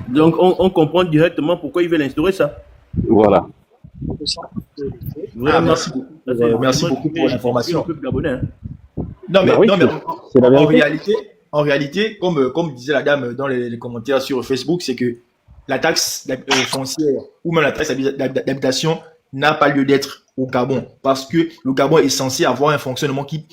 Donc, on comprend directement pourquoi ils veulent instaurer ça. Voilà. Ah, Vraiment, ça c'est merci vraiment beaucoup pour détruire le l'information. peuple gabonais, hein. Ben oui, Non, mais c'est la vérité. en réalité, comme disait la dame dans les commentaires sur Facebook, c'est que la taxe foncière ou même la taxe d'habitation n'a pas lieu d'être au Gabon parce que le Gabon est censé avoir un fonctionnement qui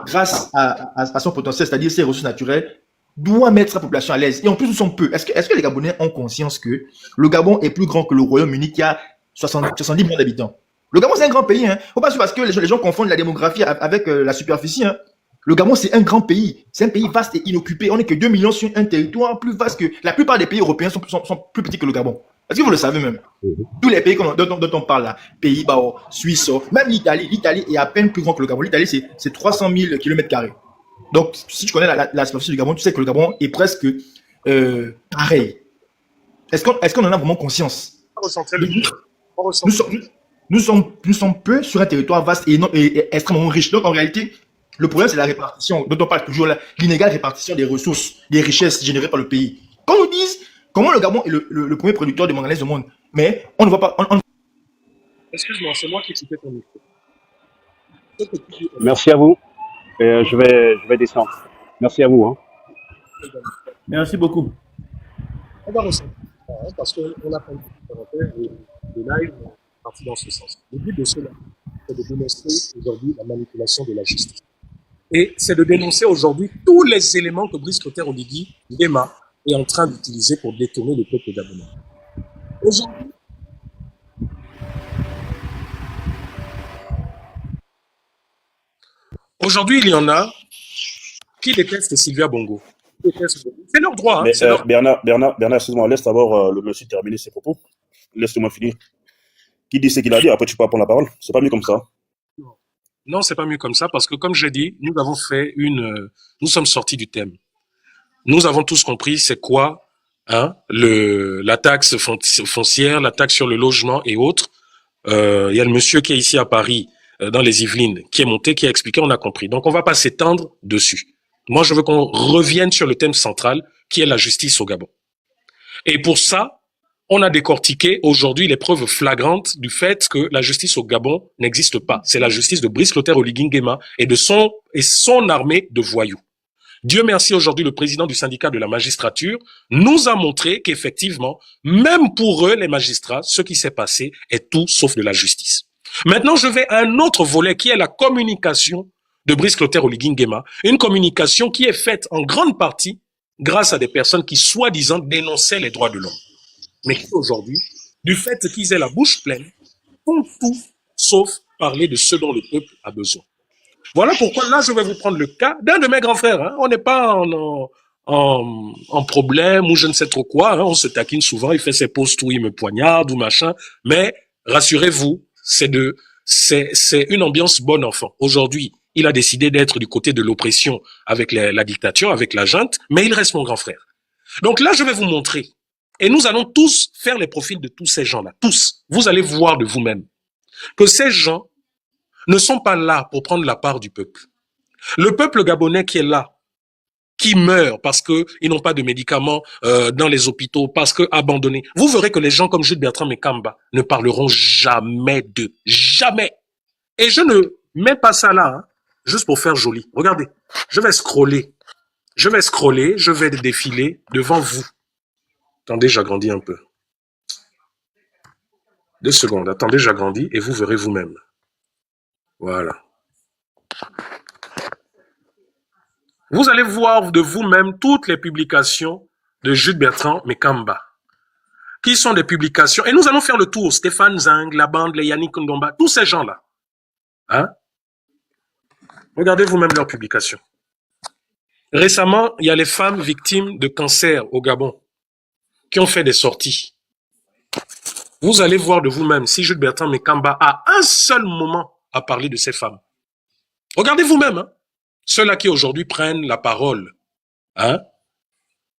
grâce à son potentiel, c'est-à-dire ses ressources naturelles, doit mettre sa population à l'aise. Et en plus, nous sommes peu. Est-ce que les Gabonais ont conscience que le Gabon est plus grand que le Royaume-Uni qui a 70 millions d'habitants? Le Gabon, c'est un grand pays. Hein. Faut pas parce que les gens confondent la démographie avec la superficie. Hein. Le Gabon, c'est un grand pays. C'est un pays vaste et inoccupé. On n'est que 2 millions sur un territoire plus vaste que la plupart des pays européens sont plus petits que le Gabon. Est-ce que vous le savez même? Tous les pays dont on parle là, Pays-Bas, Suisse, même l'Italie. L'Italie est à peine plus grand que le Gabon. L'Italie, c'est 300 000 km². Donc, si tu connais la superficie du Gabon, tu sais que le Gabon est presque pareil. Est-ce qu'on en a vraiment conscience? Nous sommes peu sur un territoire vaste et extrêmement riche. Donc, en réalité, le problème, c'est la répartition, dont on parle toujours, l'inégale répartition des ressources, des richesses générées par le pays. Quand on nous dit comment le Gabon est le premier producteur de manganèse au monde, mais on ne voit pas. Excuse-moi, c'est moi qui coupais ton micro. Merci à vous. Et je vais descendre. Merci à vous. Hein. Merci beaucoup. On va ressentir ça, hein, parce qu'on a fait une petite parenthèse et le live est parti dans ce sens. Le but de cela, c'est de dénoncer aujourd'hui la manipulation de la justice. Et c'est de dénoncer aujourd'hui tous les éléments que Brice Clotaire Oligui Nguema est en train d'utiliser pour détourner le peuple gabonais. Aujourd'hui, il y en a qui détestent Sylvia Bongo. C'est leur droit. Hein, mais Bernard, excuse-moi, laisse d'abord le monsieur terminer ses propos. Laisse-moi finir. Qui dit ce qu'il a dit, après tu peux prendre la parole. C'est pas mieux comme ça. Non, c'est pas mieux comme ça parce que, comme j'ai dit, nous avons fait nous sommes sortis du thème. Nous avons tous compris c'est quoi, hein, la taxe foncière, la taxe sur le logement et autres. Il y a le monsieur qui est ici à Paris, dans les Yvelines, qui est monté, qui a expliqué, on a compris. Donc, on va pas s'étendre dessus. Moi, je veux qu'on revienne sur le thème central, qui est la justice au Gabon. Et pour ça, on a décortiqué aujourd'hui les preuves flagrantes du fait que la justice au Gabon n'existe pas. C'est la justice de Brice Clotaire Oligui Nguema et son armée de voyous. Dieu merci, aujourd'hui, le président du syndicat de la magistrature nous a montré qu'effectivement, même pour eux, les magistrats, ce qui s'est passé est tout sauf de la justice. Maintenant, je vais à un autre volet qui est la communication de Brice Clotaire Oligui Nguema, une communication qui est faite en grande partie grâce à des personnes qui, soi-disant, dénonçaient les droits de l'homme. Mais qui, aujourd'hui, du fait qu'ils aient la bouche pleine, font tout sauf parler de ce dont le peuple a besoin. Voilà pourquoi, là, je vais vous prendre le cas d'un de mes grands frères. Hein. On n'est pas en problème ou je ne sais trop quoi. Hein. On se taquine souvent, il fait ses posts où il me poignarde ou machin. Mais rassurez-vous, c'est une ambiance bon enfant. Aujourd'hui, il a décidé d'être du côté de l'oppression avec la dictature, avec la junte, mais il reste mon grand frère. Donc là, je vais vous montrer. Et nous allons tous faire les profils de tous ces gens-là. Tous. Vous allez voir de vous-même que ces gens ne sont pas là pour prendre la part du peuple. Le peuple gabonais qui est là, qui meurt parce qu'ils n'ont pas de médicaments dans les hôpitaux, parce que abandonnés. Vous verrez que les gens comme Jules Bertrand Mekamba ne parleront jamais d'eux. Jamais. Et je ne mets pas ça là, hein, juste pour faire joli. Regardez, je vais scroller, je vais défiler devant vous. Attendez, j'agrandis un peu. 2 secondes, attendez, j'agrandis et vous verrez vous-même. Voilà. Vous allez voir de vous-même toutes les publications de Jules Bertrand Mekamba, qui sont des publications, et nous allons faire le tour, Stéphane Zing, la bande, les Yannick Ndomba, tous ces gens-là. Hein? Regardez vous-même leurs publications. Récemment, il y a les femmes victimes de cancer au Gabon qui ont fait des sorties. Vous allez voir de vous-même si Jules Bertrand Mekamba a un seul moment à parler de ces femmes. Regardez vous-même, hein, ceux-là qui aujourd'hui prennent la parole, hein,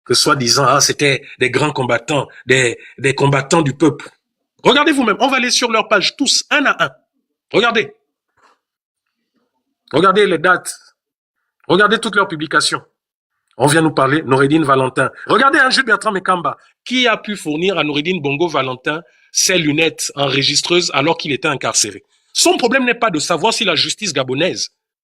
que soi-disant, c'était des grands combattants, des combattants du peuple. Regardez vous-même, on va aller sur leur page tous, un à un. Regardez. Regardez les dates. Regardez toutes leurs publications. On vient nous parler Noureddine Valentin. Regardez, hein, Jules Bertrand Mekamba, qui a pu fournir à Noureddine Bongo Valentin ses lunettes enregistreuses alors qu'il était incarcéré. Son problème n'est pas de savoir si la justice gabonaise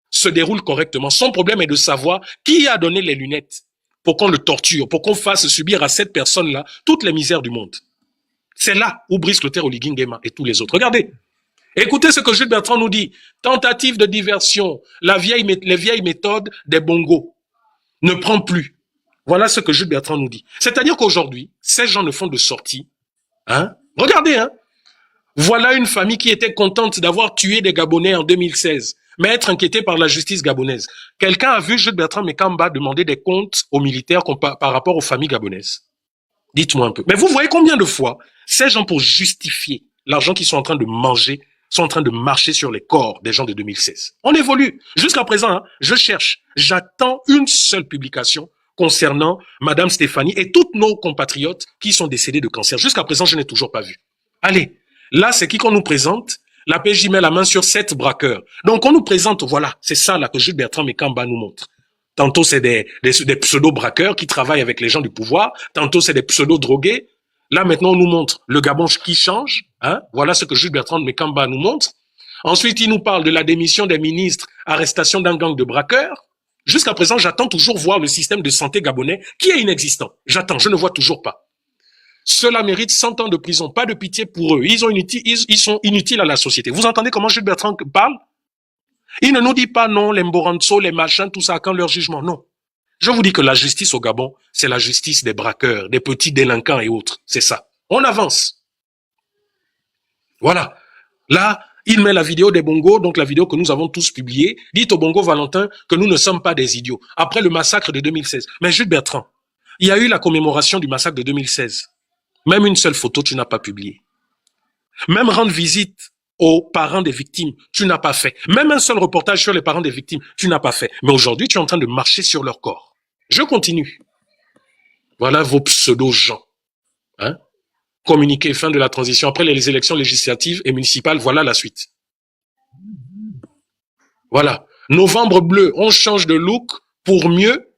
se déroule correctement. Son problème est de savoir qui a donné les lunettes pour qu'on le torture, pour qu'on fasse subir à cette personne-là toutes les misères du monde. C'est là où Brice Clotaire Oligui Nguema et tous les autres. Regardez. Écoutez ce que Jules Bertrand nous dit. Tentative de diversion, les vieilles méthodes des bongos ne prend plus. Voilà ce que Jules Bertrand nous dit. C'est-à-dire qu'aujourd'hui, ces gens ne font de sortie. Hein? Regardez, hein? Voilà une famille qui était contente d'avoir tué des Gabonais en 2016, mais être inquiétée par la justice gabonaise. Quelqu'un a vu Jules Bertrand Mekamba demander des comptes aux militaires par rapport aux familles gabonaises? Dites-moi un peu. Mais vous voyez combien de fois ces gens, pour justifier l'argent qu'ils sont en train de manger, sont en train de marcher sur les corps des gens de 2016. On évolue. Jusqu'à présent, hein, je cherche. J'attends une seule publication concernant Madame Stéphanie et toutes nos compatriotes qui sont décédés de cancer. Jusqu'à présent, je n'ai toujours pas vu. Allez, là, c'est qui qu'on nous présente? La PJ met la main sur 7 braqueurs. Donc, on nous présente, voilà, c'est ça là que Jules Bertrand Mekamba nous montre. Tantôt, c'est des pseudo-braqueurs qui travaillent avec les gens du pouvoir. Tantôt, c'est des pseudo-drogués. Là, maintenant, on nous montre le Gabon qui change. Hein? Voilà ce que Jules Bertrand Mekamba nous montre. Ensuite, il nous parle de la démission des ministres, arrestation d'un gang de braqueurs. Jusqu'à présent, j'attends toujours voir le système de santé gabonais qui est inexistant. J'attends, je ne vois toujours pas. Cela mérite 100 ans de prison. Pas de pitié pour eux. Ils sont inutiles à la société. Vous entendez comment Jules Bertrand parle? Il ne nous dit pas non, les Mboranzo, les machins, tout ça, quand leur jugement. Non. Je vous dis que la justice au Gabon, c'est la justice des braqueurs, des petits délinquants et autres. C'est ça. On avance. Voilà. Là, il met la vidéo des bongos, donc la vidéo que nous avons tous publiée. Dites au bongo Valentin que nous ne sommes pas des idiots. Après le massacre de 2016. Mais Jules Bertrand, il y a eu la commémoration du massacre de 2016. Même une seule photo, tu n'as pas publié. Même rendre visite aux parents des victimes, tu n'as pas fait. Même un seul reportage sur les parents des victimes, tu n'as pas fait. Mais aujourd'hui, tu es en train de marcher sur leur corps. Je continue. Voilà vos pseudo-gens. Hein? Communiqué, fin de la transition. Après les élections législatives et municipales, voilà la suite. Voilà. Novembre bleu, on change de look pour mieux,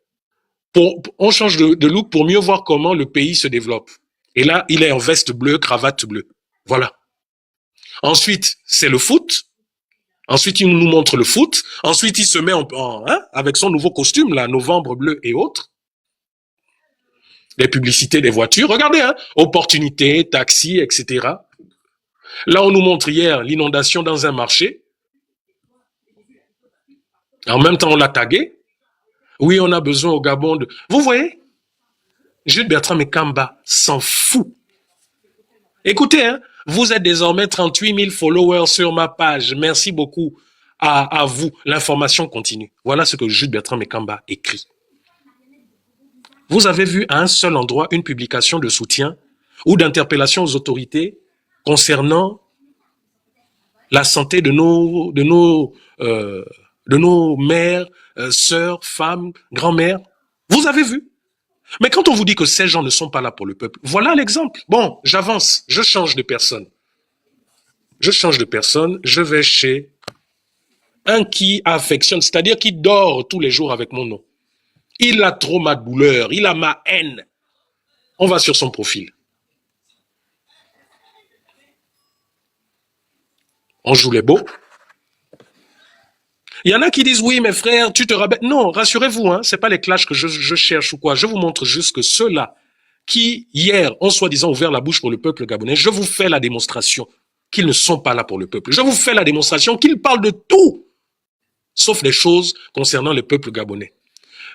on change de look pour mieux voir comment le pays se développe. Et là, il est en veste bleue, cravate bleue. Voilà. Ensuite, c'est le foot. Ensuite, il nous montre le foot. Ensuite, il se met avec son nouveau costume, là, novembre bleu et autres. Les publicités des voitures. Regardez, hein, opportunités, taxis, etc. Là, on nous montre hier l'inondation dans un marché. En même temps, on l'a tagué. Oui, on a besoin au Gabon de... Vous voyez? Jules Bertrand Mekamba s'en fout. Écoutez, hein, vous êtes désormais 38 000 followers sur ma page. Merci beaucoup à vous. L'information continue. Voilà ce que Jules Bertrand Mekamba écrit. Vous avez vu à un seul endroit une publication de soutien ou d'interpellation aux autorités concernant la santé de nos mères, sœurs, femmes, grand-mères. Vous avez vu? Mais quand on vous dit que ces gens ne sont pas là pour le peuple, voilà l'exemple. Bon, j'avance, je change de personne. Je vais chez un qui affectionne, c'est-à-dire qui dort tous les jours avec mon nom. Il a trop ma douleur, il a ma haine. On va sur son profil. On joue les beaux. Il y en a qui disent, oui, mes frères, tu te rabaisses. Non, rassurez-vous, hein, c'est pas les clashs que je cherche ou quoi. Je vous montre juste que ceux-là qui, hier, ont soi-disant ouvert la bouche pour le peuple gabonais, je vous fais la démonstration qu'ils ne sont pas là pour le peuple. Je vous fais la démonstration qu'ils parlent de tout, sauf les choses concernant le peuple gabonais.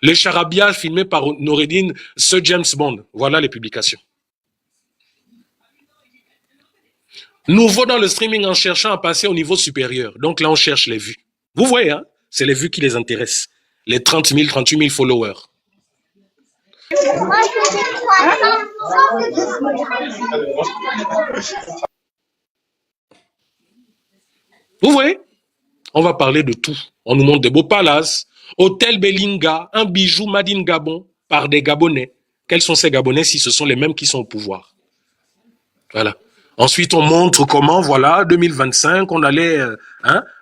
Les charabia filmés par Noureddine, ce James Bond. Voilà les publications. Nouveau dans le streaming en cherchant à passer au niveau supérieur. Donc là, on cherche les vues. Vous voyez, hein, c'est les vues qui les intéressent. Les 30 000, 38 000 followers. Vous voyez, on va parler de tout. On nous montre des beaux palaces. Hôtel Belinga, un bijou made in Gabon par des Gabonais. Quels sont ces Gabonais si ce sont les mêmes qui sont au pouvoir? Voilà. Ensuite, on montre comment, voilà, 2025, on allait,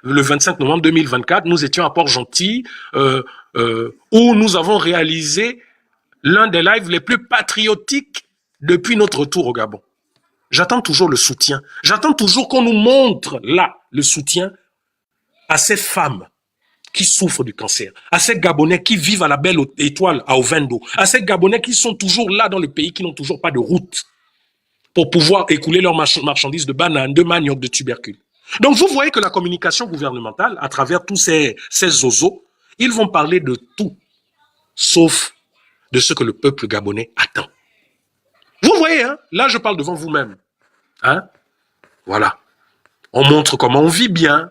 le 25 novembre 2024, nous étions à Port-Gentil, où nous avons réalisé l'un des lives les plus patriotiques depuis notre retour au Gabon. J'attends toujours le soutien. J'attends toujours qu'on nous montre là le soutien à ces femmes qui souffrent du cancer, à ces Gabonais qui vivent à la belle étoile à Ovendo, à ces Gabonais qui sont toujours là dans le pays, qui n'ont toujours pas de route pour pouvoir écouler leurs marchandises de bananes, de manioc, de tubercules. Donc vous voyez que la communication gouvernementale, à travers tous ces zozos, ils vont parler de tout, sauf de ce que le peuple gabonais attend. Vous voyez, hein, là je parle devant vous-même. Hein? Voilà. On montre comment on vit bien.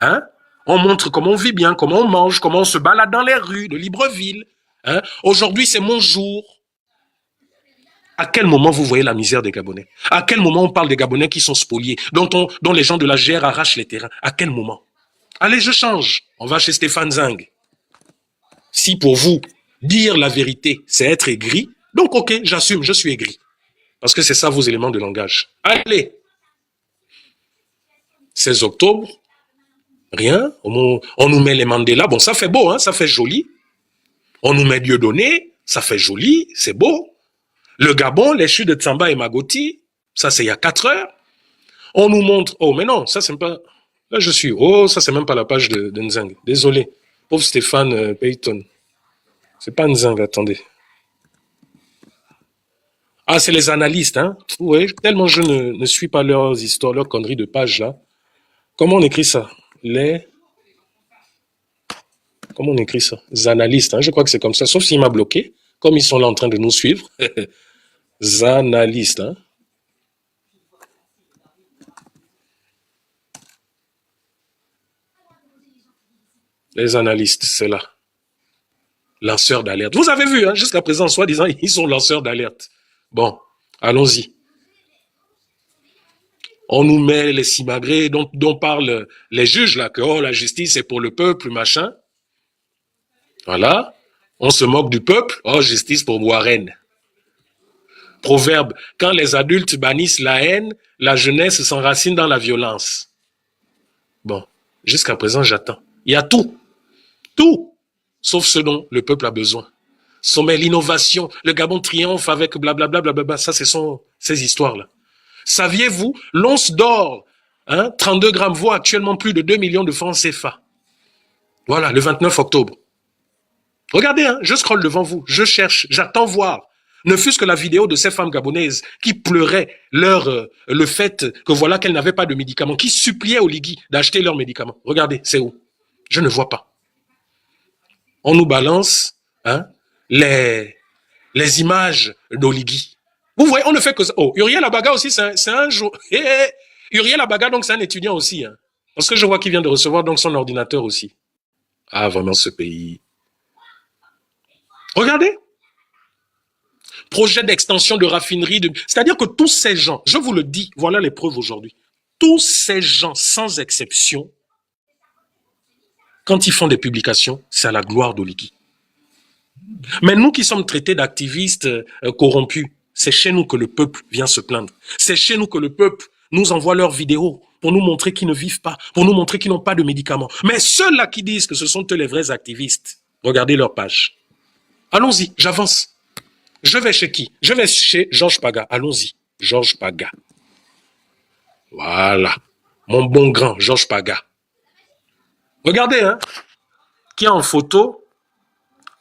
Hein? On montre comment on vit bien, comment on mange, comment on se balade dans les rues de Libreville. Hein? Aujourd'hui, c'est mon jour. À quel moment vous voyez la misère des Gabonais? À quel moment on parle des Gabonais qui sont spoliés, dont les gens de la GR arrachent les terrains? À quel moment? Allez, je change. On va chez Stéphane Zing. Si pour vous, dire la vérité, c'est être aigri, donc ok, j'assume, je suis aigri. Parce que c'est ça vos éléments de langage. Allez. 16 octobre, rien. On nous met les Mandela. Bon, ça fait beau, hein, ça fait joli. On nous met Dieudonné, ça fait joli, c'est beau. Le Gabon, les chutes de Tsamba et Magoti, ça c'est il y a 4 heures. On nous montre, oh mais non, ça c'est pas, là je suis, oh ça c'est même pas la page de Nzang. Désolé, pauvre Stéphane Payton. C'est pas Nzang, attendez. Ah, c'est les analystes, hein. Oui, tellement je ne suis pas leurs histoires, leurs conneries de pages là. Comment on écrit ça? Comment on écrit ça? Les analystes, hein, je crois que c'est comme ça, sauf s'il m'a bloqué, comme ils sont là en train de nous suivre. Analystes, hein. Les analystes, c'est là. Lanceurs d'alerte. Vous avez vu, hein, jusqu'à présent, soi-disant, ils sont lanceurs d'alerte. Bon, allons-y. On nous met les simagrées dont parlent les juges, là, que oh, la justice est pour le peuple, machin. Voilà. On se moque du peuple. Oh, justice pour Warren. Proverbe, quand les adultes bannissent la haine, la jeunesse s'enracine dans la violence. Bon, jusqu'à présent, j'attends. Il y a tout. Tout. Sauf ce dont le peuple a besoin. Sommet, l'innovation, le Gabon triomphe avec blablabla, blablabla. Ça, ce sont ces histoires-là. Saviez-vous, l'once d'or, hein, 32 grammes, vaut actuellement plus de 2 millions de francs CFA. Voilà, le 29 octobre. Regardez, hein, je scrolle devant vous, je cherche, j'attends voir. Ne fût-ce que la vidéo de ces femmes gabonaises qui pleuraient le fait que voilà qu'elles n'avaient pas de médicaments, qui suppliaient au Ligui d'acheter leurs médicaments. Regardez, c'est où? Je ne vois pas. On nous balance, hein, les images d'Oligui. Vous voyez, on ne fait que ça. Oh, Uriel Abaga aussi, c'est un jour. Uriel Abaga, donc c'est un étudiant aussi. Hein. Parce que je vois qu'il vient de recevoir donc son ordinateur aussi. Ah, vraiment ce pays. Regardez. Projet d'extension de raffinerie. C'est-à-dire que tous ces gens, je vous le dis, voilà les preuves aujourd'hui. Tous ces gens, sans exception, quand ils font des publications, c'est à la gloire d'Oligui. Mais nous qui sommes traités d'activistes corrompus, c'est chez nous que le peuple vient se plaindre. C'est chez nous que le peuple nous envoie leurs vidéos pour nous montrer qu'ils ne vivent pas, pour nous montrer qu'ils n'ont pas de médicaments. Mais ceux-là qui disent que ce sont eux les vrais activistes, regardez leur page. Allons-y, j'avance. Je vais chez qui? Je vais chez Georges Paga. Allons-y, Georges Paga. Voilà. Mon bon grand Georges Paga. Regardez, hein, qui est en photo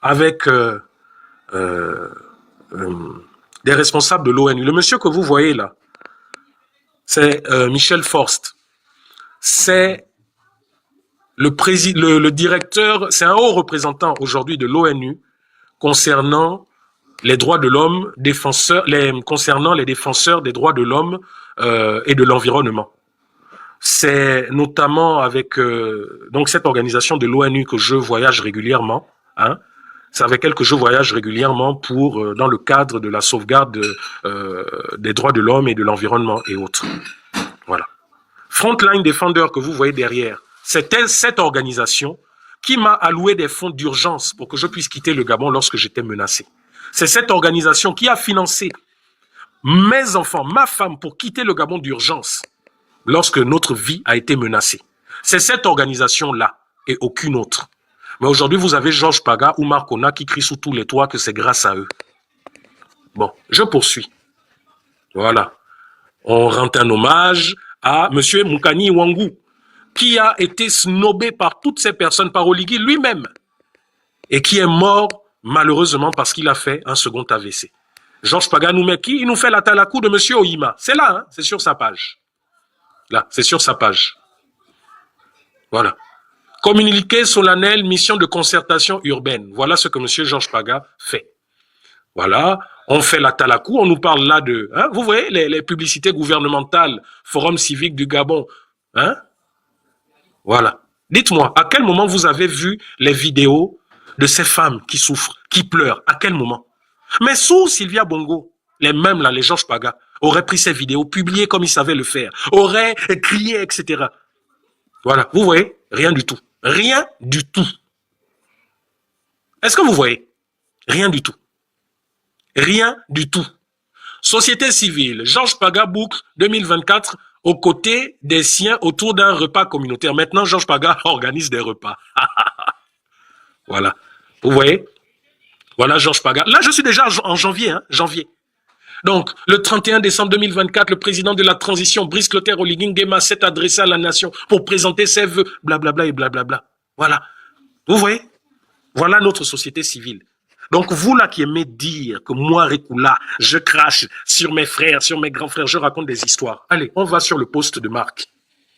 avec des responsables de l'ONU. Le monsieur que vous voyez là, c'est Michel Forst. C'est le directeur, c'est un haut représentant aujourd'hui de l'ONU concernant les droits de l'homme, concernant les défenseurs des droits de l'homme et de l'environnement. C'est notamment avec donc cette organisation de l'ONU que je voyage régulièrement. Hein. C'est avec elle que je voyage régulièrement pour dans le cadre de la sauvegarde des droits de l'homme et de l'environnement et autres. Voilà. Frontline Defender que vous voyez derrière, c'était cette organisation qui m'a alloué des fonds d'urgence pour que je puisse quitter le Gabon lorsque j'étais menacé. C'est cette organisation qui a financé mes enfants, ma femme, pour quitter le Gabon d'urgence lorsque notre vie a été menacée. C'est cette organisation-là et aucune autre. Mais aujourd'hui, vous avez Georges Paga ou Marcona qui crient sous tous les toits que c'est grâce à eux. Bon, je poursuis. Voilà. On rend un hommage à M. Moukani Wangou, qui a été snobé par toutes ces personnes, par Oligui lui-même, et qui est mort malheureusement parce qu'il a fait un second AVC. Georges Paga nous met qui? Il nous fait la talakou de M. Oyima. C'est là, hein? C'est sur sa page. Là, c'est sur sa page. Voilà. Communiqué solennel, mission de concertation urbaine. Voilà ce que M. Georges Paga fait. Voilà. On fait la talakou, on nous parle là de... Hein, vous voyez, les publicités gouvernementales, Forum civique du Gabon. Hein? Voilà. Dites-moi, à quel moment vous avez vu les vidéos de ces femmes qui souffrent, qui pleurent? À quel moment? Mais sous Sylvia Bongo, les mêmes là, les Georges Paga, auraient pris ces vidéos, publiées comme ils savaient le faire, auraient crié, etc. Voilà. Vous voyez? Rien du tout. Rien du tout. Est-ce que vous voyez? Rien du tout. Rien du tout. Société civile, Georges Paga boucle 2024 aux côtés des siens autour d'un repas communautaire. Maintenant, Georges Paga organise des repas. Voilà. Vous voyez? Voilà Georges Paga. Là, je suis déjà en janvier. Hein, janvier. Donc, le 31 décembre 2024, le président de la transition, Brice Clotaire Oligui Nguema, s'est adressé à la nation pour présenter ses vœux, blablabla et blablabla. Voilà. Vous voyez? Voilà notre société civile. Donc, vous là qui aimez dire que moi, Rekula, je crache sur mes frères, sur mes grands frères, je raconte des histoires. Allez, on va sur le poste de Marc.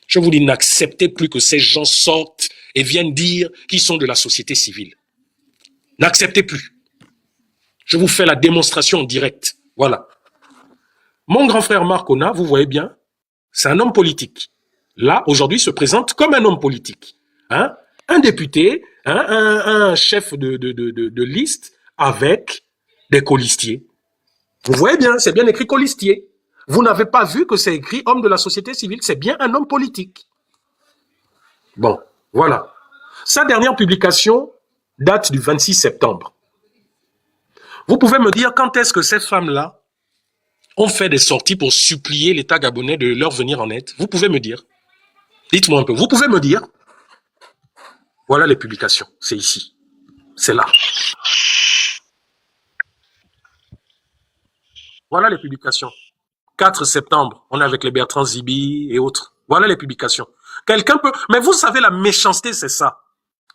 Je vous dis, n'acceptez plus que ces gens sortent et viennent dire qu'ils sont de la société civile. N'acceptez plus. Je vous fais la démonstration en direct. Voilà. Mon grand frère Marcona, vous voyez bien, c'est un homme politique. Là, aujourd'hui, se présente comme un homme politique. Hein? Un député, hein? un chef de liste avec des colistiers. Vous voyez bien, c'est bien écrit colistier. Vous n'avez pas vu que c'est écrit homme de la société civile, c'est bien un homme politique. Bon, voilà. Sa dernière publication date du 26 septembre. Vous pouvez me dire quand est-ce que ces femmes-là ont fait des sorties pour supplier l'État gabonais de leur venir en aide? Vous pouvez me dire. Dites-moi un peu. Vous pouvez me dire. Voilà les publications. C'est ici. C'est là. Voilà les publications. 4 septembre, on est avec les Bertrand Zibi et autres. Voilà les publications. Quelqu'un peut... Mais vous savez, la méchanceté, c'est ça.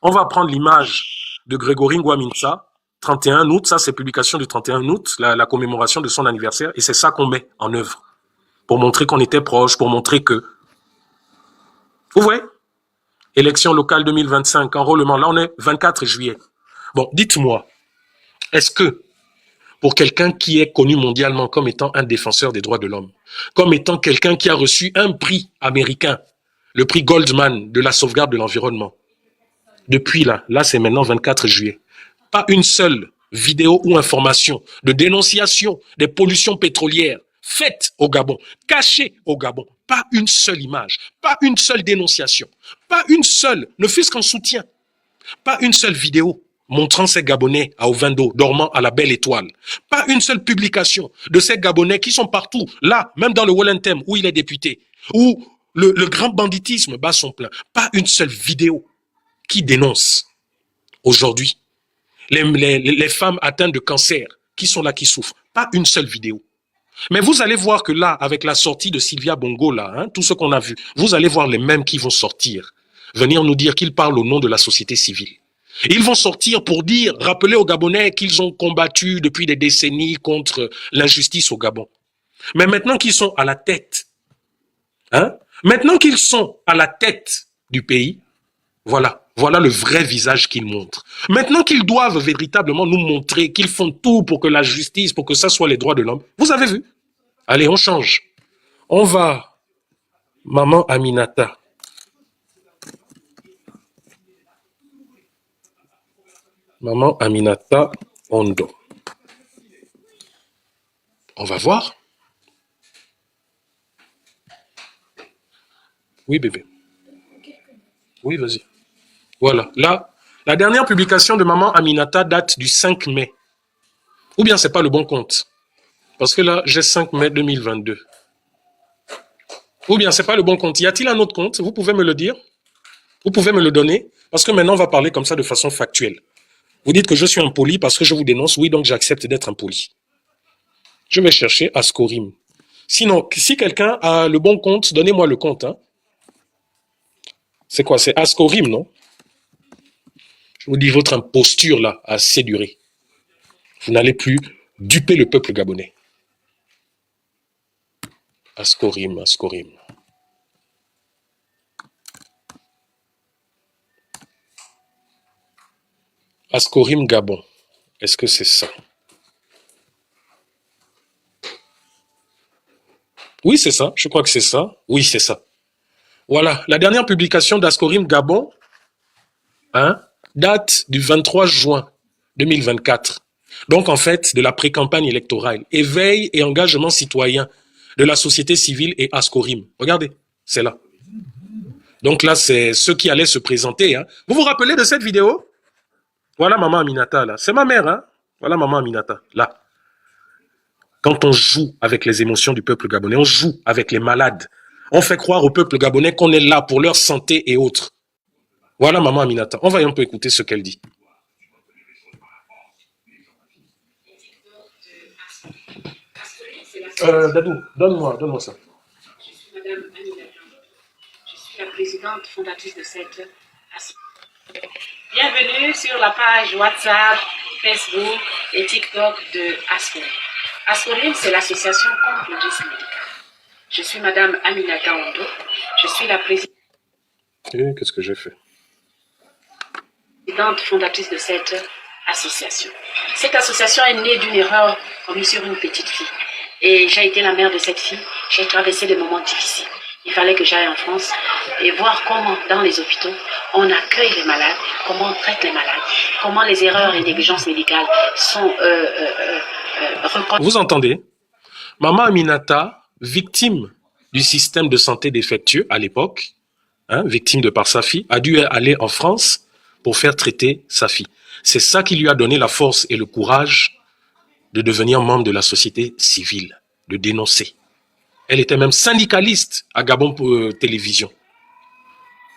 On va prendre l'image de Grégory Ngouaminsa, 31 août, ça c'est publication du 31 août, la commémoration de son anniversaire, et c'est ça qu'on met en œuvre. Pour montrer qu'on était proche, pour montrer que... Vous voyez? Élection locale 2025, enrôlement, là on est 24 juillet. Bon, dites-moi, est-ce que pour quelqu'un qui est connu mondialement comme étant un défenseur des droits de l'homme, comme étant quelqu'un qui a reçu un prix américain, le prix Goldman de la sauvegarde de l'environnement, depuis là c'est maintenant 24 juillet, pas une seule vidéo ou information de dénonciation des pollutions pétrolières faites au Gabon, cachées au Gabon, pas une seule image, pas une seule dénonciation, pas une seule, ne fût-ce qu'en soutien, pas une seule vidéo montrant ces Gabonais à Ovendo, dormant à la belle étoile. Pas une seule publication de ces Gabonais qui sont partout, là, même dans le Wallentem où il est député, où le grand banditisme bat son plein. Pas une seule vidéo qui dénonce aujourd'hui les femmes atteintes de cancer qui sont là, qui souffrent. Pas une seule vidéo. Mais vous allez voir que là, avec la sortie de Sylvia Bongo, là, hein, tout ce qu'on a vu, vous allez voir les mêmes qui vont sortir, venir nous dire qu'ils parlent au nom de la société civile. Ils vont sortir pour dire, rappeler aux Gabonais qu'ils ont combattu depuis des décennies contre l'injustice au Gabon. Mais maintenant qu'ils sont à la tête, hein, maintenant qu'ils sont à la tête du pays, voilà le vrai visage qu'ils montrent. Maintenant qu'ils doivent véritablement nous montrer qu'ils font tout pour que la justice, pour que ça soit les droits de l'homme. Vous avez vu? Allez, on change. On va, Maman Aminata. Maman Aminata Ondo. On va voir. Oui, bébé. Oui, vas-y. Voilà. Là, la dernière publication de Maman Aminata date du 5 mai. Ou bien c'est pas le bon compte. Parce que là, j'ai 5 mai 2022. Ou bien c'est pas le bon compte. Y a-t-il un autre compte? Vous pouvez me le dire? Vous pouvez me le donner? Parce que maintenant, on va parler comme ça de façon factuelle. Vous dites que je suis impoli parce que je vous dénonce. Oui, donc j'accepte d'être impoli. Je vais chercher Ascorim. Sinon, si quelqu'un a le bon compte, donnez-moi le compte. Hein. C'est quoi? C'est Ascorim, non? Je vous dis, votre imposture là a assez duré. Vous n'allez plus duper le peuple gabonais. Ascorim, Ascorim. Ascorim Gabon. Est-ce que c'est ça? Oui, c'est ça. Je crois que c'est ça. Oui, c'est ça. Voilà. La dernière publication d'Ascorim Gabon, hein, date du 23 juin 2024. Donc, en fait, de la pré-campagne électorale. Éveil et engagement citoyen de la société civile et Ascorim. Regardez, c'est là. Donc là, c'est ceux qui allaient se présenter. Hein. Vous vous rappelez de cette vidéo? Voilà maman Aminata, là. C'est ma mère, hein. Voilà maman Aminata, là. Quand on joue avec les émotions du peuple gabonais, on joue avec les malades. On fait croire au peuple gabonais qu'on est là pour leur santé et autres. Voilà maman Aminata. On va un peu écouter ce qu'elle dit. Dadou, donne-moi ça. Je suis Madame Aminata. Je suis la présidente fondatrice de cette association. Bienvenue sur la page WhatsApp, Facebook et TikTok de Ascorim. Ascorim, c'est l'association contre le risque médical. Je suis Madame Aminata Ondo. Je suis la présidente Qu'est-ce que j'ai fait? fondatrice de cette association. Cette association est née d'une erreur commise sur une petite fille. Et j'ai été la mère de cette fille. J'ai traversé des moments difficiles. Il fallait que j'aille en France et voir comment, dans les hôpitaux, on accueille les malades, comment on traite les malades, comment les erreurs et négligences médicales sont reconnues. Vous entendez? Maman Aminata, victime du système de santé défectueux à l'époque, hein, victime de par sa fille, a dû aller en France pour faire traiter sa fille. C'est ça qui lui a donné la force et le courage de devenir membre de la société civile, de dénoncer. Elle était même syndicaliste à Gabon Télévision.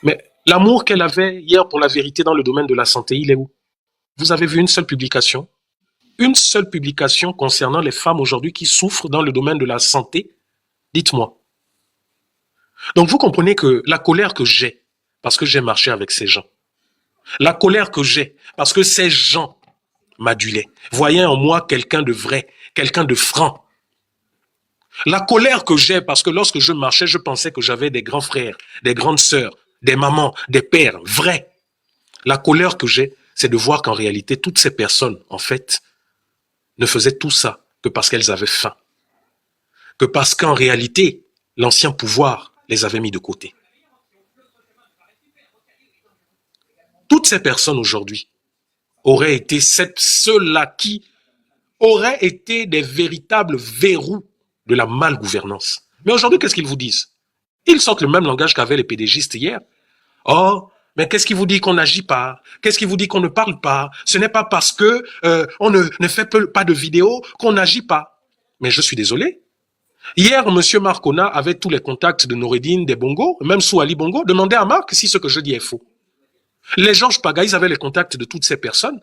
Mais l'amour qu'elle avait hier pour la vérité dans le domaine de la santé, il est où? Vous avez vu une seule publication? Une seule publication concernant les femmes aujourd'hui qui souffrent dans le domaine de la santé? Dites-moi. Donc vous comprenez que la colère que j'ai, parce que j'ai marché avec ces gens, la colère que j'ai, parce que ces gens m'adulaient, voyaient en moi quelqu'un de vrai, quelqu'un de franc. La colère que j'ai, parce que lorsque je marchais, je pensais que j'avais des grands frères, des grandes sœurs, des mamans, des pères, vrais. La colère que j'ai, c'est de voir qu'en réalité, toutes ces personnes, en fait, ne faisaient tout ça que parce qu'elles avaient faim. Que parce qu'en réalité, l'ancien pouvoir les avait mis de côté. Toutes ces personnes aujourd'hui auraient été ceux-là qui auraient été des véritables verrous de la malgouvernance. Mais aujourd'hui, qu'est-ce qu'ils vous disent? Ils sortent le même langage qu'avaient les pédégistes hier. Oh, mais qu'est-ce qui vous dit qu'on n'agit pas? Qu'est-ce qui vous dit qu'on ne parle pas? Ce n'est pas parce que on ne fait pas de vidéos qu'on n'agit pas. Mais je suis désolé. Hier, M. Marcona avait tous les contacts de Noureddine, des Bongo, même sous Ali Bongo. Demandez à Marc si ce que je dis est faux. Les Georges Paga, ils avaient les contacts de toutes ces personnes.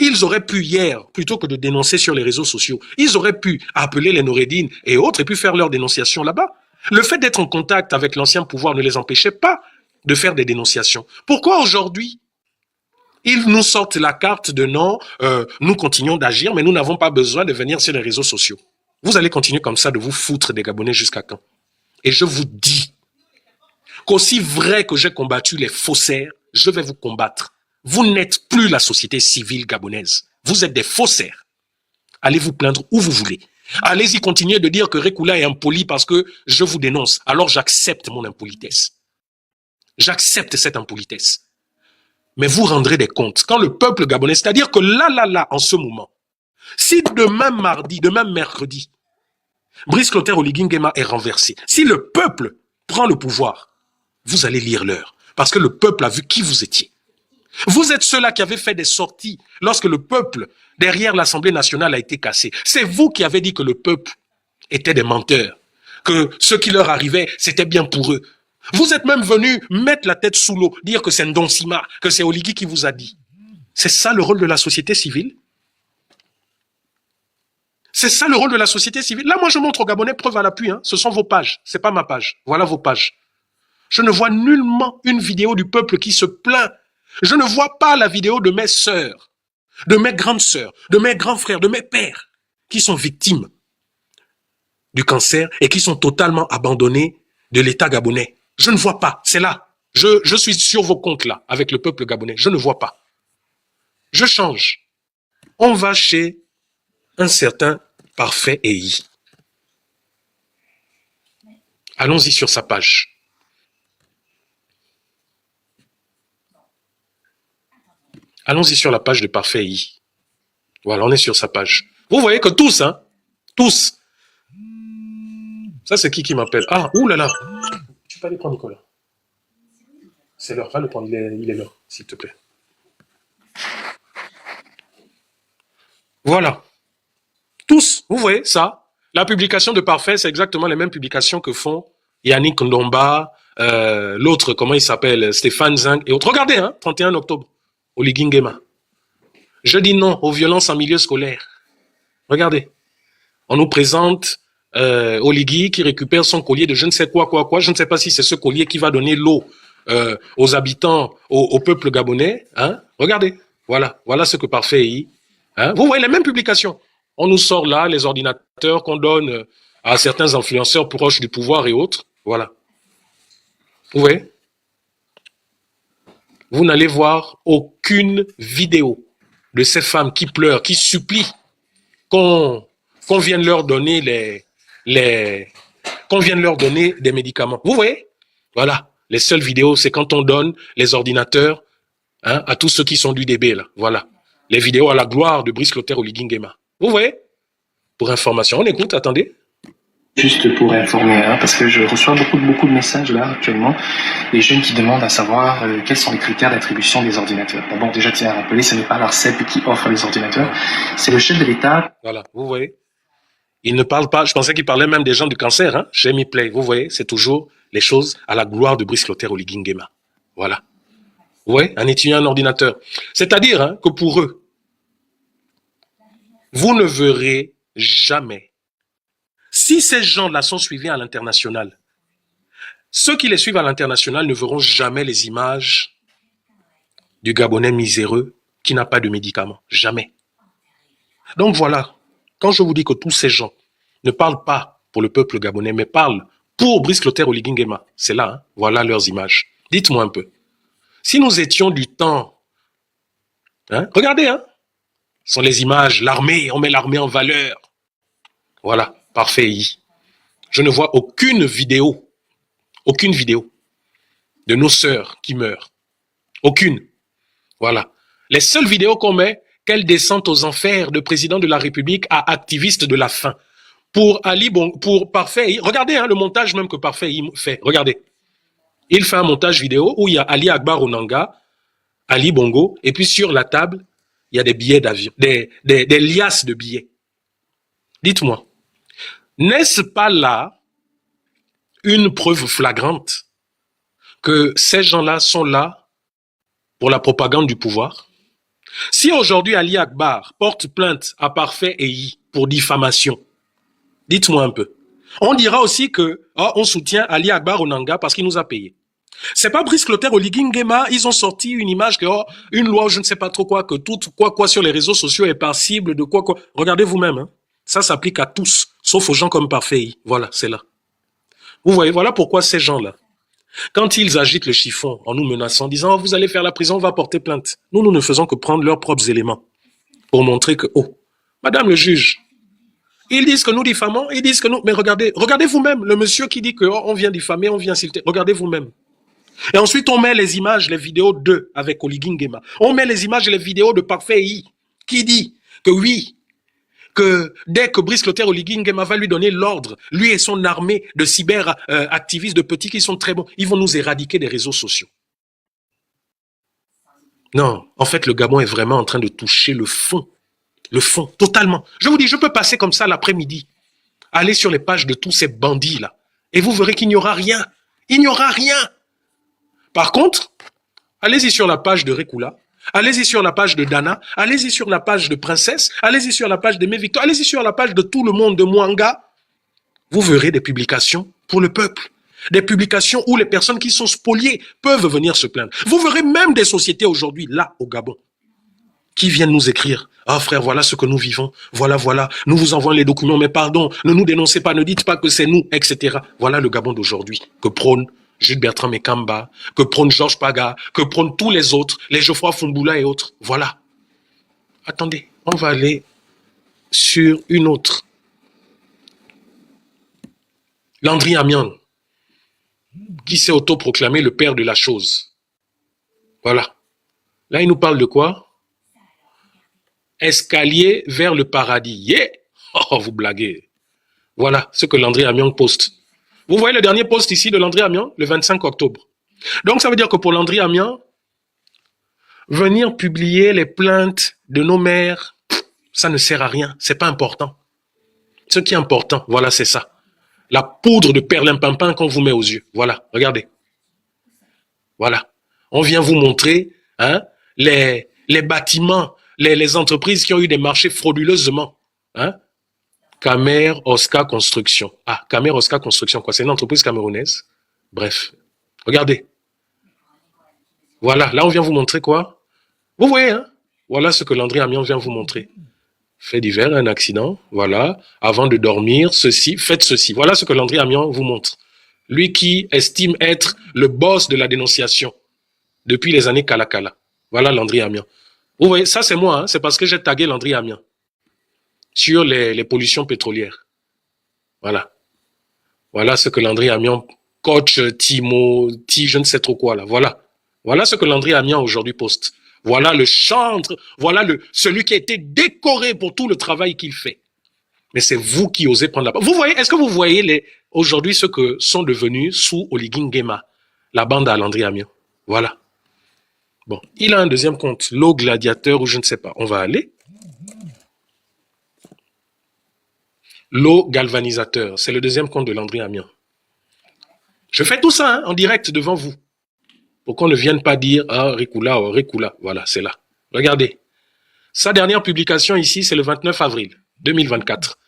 Ils auraient pu hier, plutôt que de dénoncer sur les réseaux sociaux, ils auraient pu appeler les Noureddine et autres et puis faire leur dénonciation là-bas. Le fait d'être en contact avec l'ancien pouvoir ne les empêchait pas de faire des dénonciations. Pourquoi aujourd'hui ils nous sortent la carte de non, nous continuons d'agir, mais nous n'avons pas besoin de venir sur les réseaux sociaux. Vous allez continuer comme ça de vous foutre des Gabonais jusqu'à quand? Et je vous dis qu'aussi vrai que j'ai combattu les faussaires, je vais vous combattre. Vous n'êtes plus la société civile gabonaise. Vous êtes des faussaires. Allez vous plaindre où vous voulez. Allez-y continuer de dire que Rekula est impoli parce que je vous dénonce. Alors j'accepte mon impolitesse. J'accepte cette impolitesse. Mais vous rendrez des comptes. Quand le peuple gabonais, c'est-à-dire que là, en ce moment, si demain mardi, demain mercredi, Brice Clotaire Oligui Nguema est renversé, si le peuple prend le pouvoir, vous allez lire l'heure. Parce que le peuple a vu qui vous étiez. Vous êtes ceux-là qui avaient fait des sorties lorsque le peuple, derrière l'Assemblée nationale, a été cassé. C'est vous qui avez dit que le peuple était des menteurs, que ce qui leur arrivait, c'était bien pour eux. Vous êtes même venu mettre la tête sous l'eau, dire que c'est Ndonsima, que c'est Oligui qui vous a dit. C'est ça le rôle de la société civile? C'est ça le rôle de la société civile? Là, moi, je montre aux Gabonais, preuve à l'appui, hein. Ce sont vos pages, c'est pas ma page. Voilà vos pages. Je ne vois nullement une vidéo du peuple qui se plaint. Je ne vois pas la vidéo de mes sœurs, de mes grandes sœurs, de mes grands frères, de mes pères, qui sont victimes du cancer et qui sont totalement abandonnés de l'État gabonais. Je ne vois pas, c'est là. Je suis sur vos comptes là, avec le peuple gabonais. Je ne vois pas. Je change. On va chez un certain Parfait EI. Allons-y sur sa page. Allons-y sur la page de Parfait EI. Voilà, on est sur sa page. Vous voyez que tous, hein, tous. Ça, c'est qui m'appelle? Ah, oulala. Tu peux aller prendre Nicolas. C'est l'heure, va le prendre, il est l'heure, s'il te plaît. Voilà. Tous, vous voyez ça? La publication de Parfait, c'est exactement les mêmes publications que font Yannick Ndomba, l'autre, comment il s'appelle, Stéphane Zing et autres. Regardez, hein, 31 octobre, Oligui Nguema. Je dis non aux violences en milieu scolaire. Regardez. On nous présente Oligui qui récupère son collier de je ne sais quoi. Je ne sais pas si c'est ce collier qui va donner l'eau aux habitants, au peuple gabonais. Hein? Regardez. Voilà ce que Parfait EI. Hein? Vous voyez les mêmes publications. On nous sort là les ordinateurs qu'on donne à certains influenceurs proches du pouvoir et autres. Voilà. Vous voyez? Vous n'allez voir aucune vidéo de ces femmes qui pleurent, qui supplient qu'on vienne leur donner qu'on vienne leur donner des médicaments. Vous voyez? Voilà. Les seules vidéos, c'est quand on donne les ordinateurs, hein, à tous ceux qui sont du DB, là. Voilà. Les vidéos à la gloire de Brice Clotaire Oligui Nguema. Vous voyez? Pour information, on écoute, attendez. Juste pour informer, hein, parce que je reçois beaucoup de messages là actuellement, les jeunes qui demandent à savoir quels sont les critères d'attribution des ordinateurs. D'abord, déjà, tiens à rappeler, ce n'est pas l'ARCEP qui offre les ordinateurs, c'est le chef de l'État. Voilà, vous voyez. Il ne parle pas, je pensais qu'il parlait même des gens du cancer, hein, chez MiPlay. Vous voyez, c'est toujours les choses à la gloire de Brice Clotaire Oligui Nguema. Voilà. Vous voyez, un étudiant, un ordinateur. C'est-à-dire hein, que pour eux, vous ne verrez jamais. Si ces gens-là sont suivis à l'international, ceux qui les suivent à l'international ne verront jamais les images du Gabonais miséreux qui n'a pas de médicaments. Jamais. Donc voilà, quand je vous dis que tous ces gens ne parlent pas pour le peuple gabonais, mais parlent pour Brice Clotaire Oligui Nguema, c'est là, hein, voilà leurs images. Dites-moi un peu. Si nous étions du temps, hein, regardez, hein, ce sont les images, l'armée, on met l'armée en valeur. Voilà, Parfait EI. Je ne vois aucune vidéo de nos sœurs qui meurent. Aucune. Voilà. Les seules vidéos qu'on met, quelle descente aux enfers de président de la République à activiste de la faim. Pour Parfait EI, regardez hein, le montage même que Parfait EI fait. Regardez. Il fait un montage vidéo où il y a Ali Akbar Onanga, Ali Bongo, et puis sur la table, il y a des billets d'avion, des liasses de billets. Dites-moi, n'est-ce pas là une preuve flagrante que ces gens-là sont là pour la propagande du pouvoir? Si aujourd'hui Ali Akbar porte plainte à Parfait EI pour diffamation, dites-moi un peu. On dira aussi que on soutient Ali Akbar Onanga parce qu'il nous a payé. C'est pas Brice Clotaire Oligui Nguema, ils ont sorti une image que une loi, je ne sais pas trop quoi, que tout quoi sur les réseaux sociaux est passible de quoi. Regardez vous-même, hein. Ça s'applique à tous, sauf aux gens comme Parfait EI. Voilà, c'est là. Vous voyez, voilà pourquoi ces gens-là, quand ils agitent le chiffon en nous menaçant, disant vous allez faire la prison, on va porter plainte. Nous ne faisons que prendre leurs propres éléments pour montrer que Madame le juge. Ils disent que nous diffamons, ils disent que nous... Mais regardez vous-même, le monsieur qui dit que on vient diffamer, on vient insulter. Regardez vous-même. Et ensuite, on met les images, les vidéos d'eux avec Oligui Nguema. On met les images et les vidéos de Parfait EI qui dit que oui, que dès que Brice Clotaire Oligui Nguema va lui donner l'ordre, lui et son armée de cyber-activistes, de petits qui sont très bons, ils vont nous éradiquer des réseaux sociaux. Non, en fait, le Gabon est vraiment en train de toucher le fond, totalement. Je vous dis, je peux passer comme ça l'après-midi, aller sur les pages de tous ces bandits-là, et vous verrez qu'il n'y aura rien. Il n'y aura rien. Par contre, allez-y sur la page de Rekula, allez-y sur la page de Dana, allez-y sur la page de Princesse, allez-y sur la page de Mes Victoires, allez-y sur la page de tout le monde de Mwanga. Vous verrez des publications pour le peuple. Des publications où les personnes qui sont spoliées peuvent venir se plaindre. Vous verrez même des sociétés aujourd'hui, là, au Gabon, qui viennent nous écrire. Ah frère, voilà ce que nous vivons. Voilà, voilà. Nous vous envoyons les documents, mais pardon, ne nous dénoncez pas, ne dites pas que c'est nous, etc. Voilà le Gabon d'aujourd'hui que prône Jules Bertrand Mekamba, que prône Georges Paga, que prônent tous les autres, les Geoffroy Fumboula et autres. Voilà. Attendez, on va aller sur une autre. Landry Amian, qui s'est autoproclamé le père de la chose. Voilà. Là, il nous parle de quoi? Escalier vers le paradis. Yeah! Oh, vous blaguez. Voilà ce que Landry Amian poste. Vous voyez le dernier post ici de Landry Amian, le 25 octobre. Donc, ça veut dire que pour Landry Amian, venir publier les plaintes de nos mères, ça ne sert à rien. C'est pas important. Ce qui est important, voilà, c'est ça. La poudre de perlimpinpin qu'on vous met aux yeux. Voilà, regardez. Voilà. On vient vous montrer hein, les bâtiments, les entreprises qui ont eu des marchés frauduleusement. Hein? Camer Oscar Construction. Ah, Camer Oscar Construction, quoi? C'est une entreprise camerounaise. Bref. Regardez. Voilà, là on vient vous montrer quoi? Vous voyez, hein? Voilà ce que Landry Amian vient vous montrer. Fait divers, un accident, voilà. Avant de dormir, ceci, faites ceci. Voilà ce que Landry Amian vous montre. Lui qui estime être le boss de la dénonciation depuis les années Kalakala. Voilà Landry Amian. Vous voyez, ça c'est moi, hein? C'est parce que j'ai tagué Landry Amian sur les pollutions pétrolières. Voilà. Voilà ce que Landry Amian, coach Timothy, je ne sais trop quoi là. Voilà. Voilà ce que Landry Amian aujourd'hui poste. Voilà le chantre, voilà celui qui a été décoré pour tout le travail qu'il fait. Mais c'est vous qui osez prendre la parole. Vous voyez, est-ce que vous voyez aujourd'hui ce que sont devenus sous Oligui Nguema, la bande à Landry Amian? Voilà. Bon, il a un deuxième compte, l'eau gladiateur ou je ne sais pas. On va aller. L'eau galvanisateur, c'est le deuxième compte de Landry Amian. Je fais tout ça hein, en direct devant vous. Pour qu'on ne vienne pas dire « Ah, Rekula, oh, Rekula ». Voilà, c'est là. Regardez. Sa dernière publication ici, c'est le 29 avril 2024.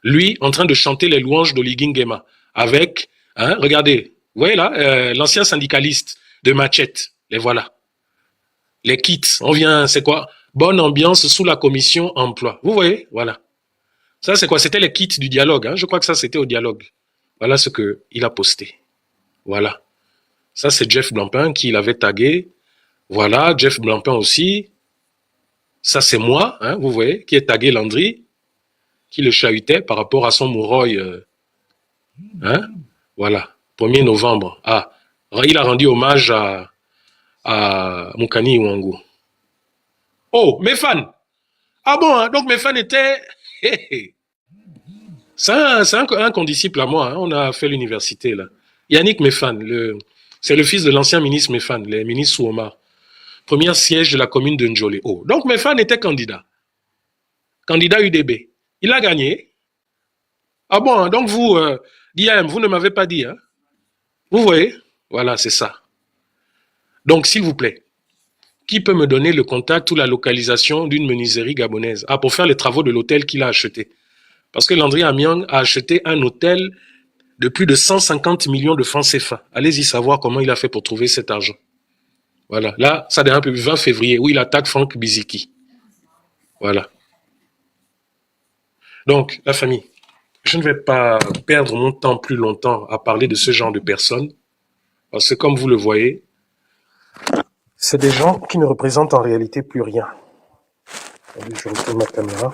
Lui, en train de chanter les louanges d'Oligui Nguema. Avec, hein, regardez, vous voyez là, l'ancien syndicaliste de Machette. Les voilà. Les kits, on vient, c'est quoi? Bonne ambiance sous la commission emploi. Vous voyez? Voilà. Ça, c'est quoi? C'était les kits du dialogue. Hein? Je crois que ça, c'était au dialogue. Voilà ce qu'il a posté. Voilà. Ça, c'est Jeff Blampin qui l'avait tagué. Voilà, Jeff Blampin aussi. Ça, c'est moi, hein, vous voyez, qui est tagué Landry, qui le chahutait par rapport à son moureuil. Hein, voilà, 1er novembre. Ah, il a rendu hommage à Moukani Iwangu. Oh, mes fans. Ah bon, hein, donc mes fans étaient... C'est un condisciple à moi, hein, on a fait l'université, là. Yannick Mefan, c'est le fils de l'ancien ministre Mefan, le ministre Souoma. Premier siège de la commune de Njolé. Oh. Donc Mefan était candidat. Candidat UDB. Il a gagné. Ah bon, donc vous, Diam, vous ne m'avez pas dit. Hein? Vous voyez? Voilà, c'est ça. Donc, s'il vous plaît, qui peut me donner le contact ou la localisation d'une menuiserie gabonaise? Ah, pour faire les travaux de l'hôtel qu'il a acheté. Parce que Landry Amian a acheté un hôtel de plus de 150 millions de francs CFA. Allez-y savoir comment il a fait pour trouver cet argent. Voilà. Là, ça devient un peu 20 février, où il attaque Franck Biziki. Voilà. Donc, la famille, je ne vais pas perdre mon temps plus longtemps à parler de ce genre de personnes, parce que comme vous le voyez, c'est des gens qui ne représentent en réalité plus rien. Allez, je retourne ma caméra.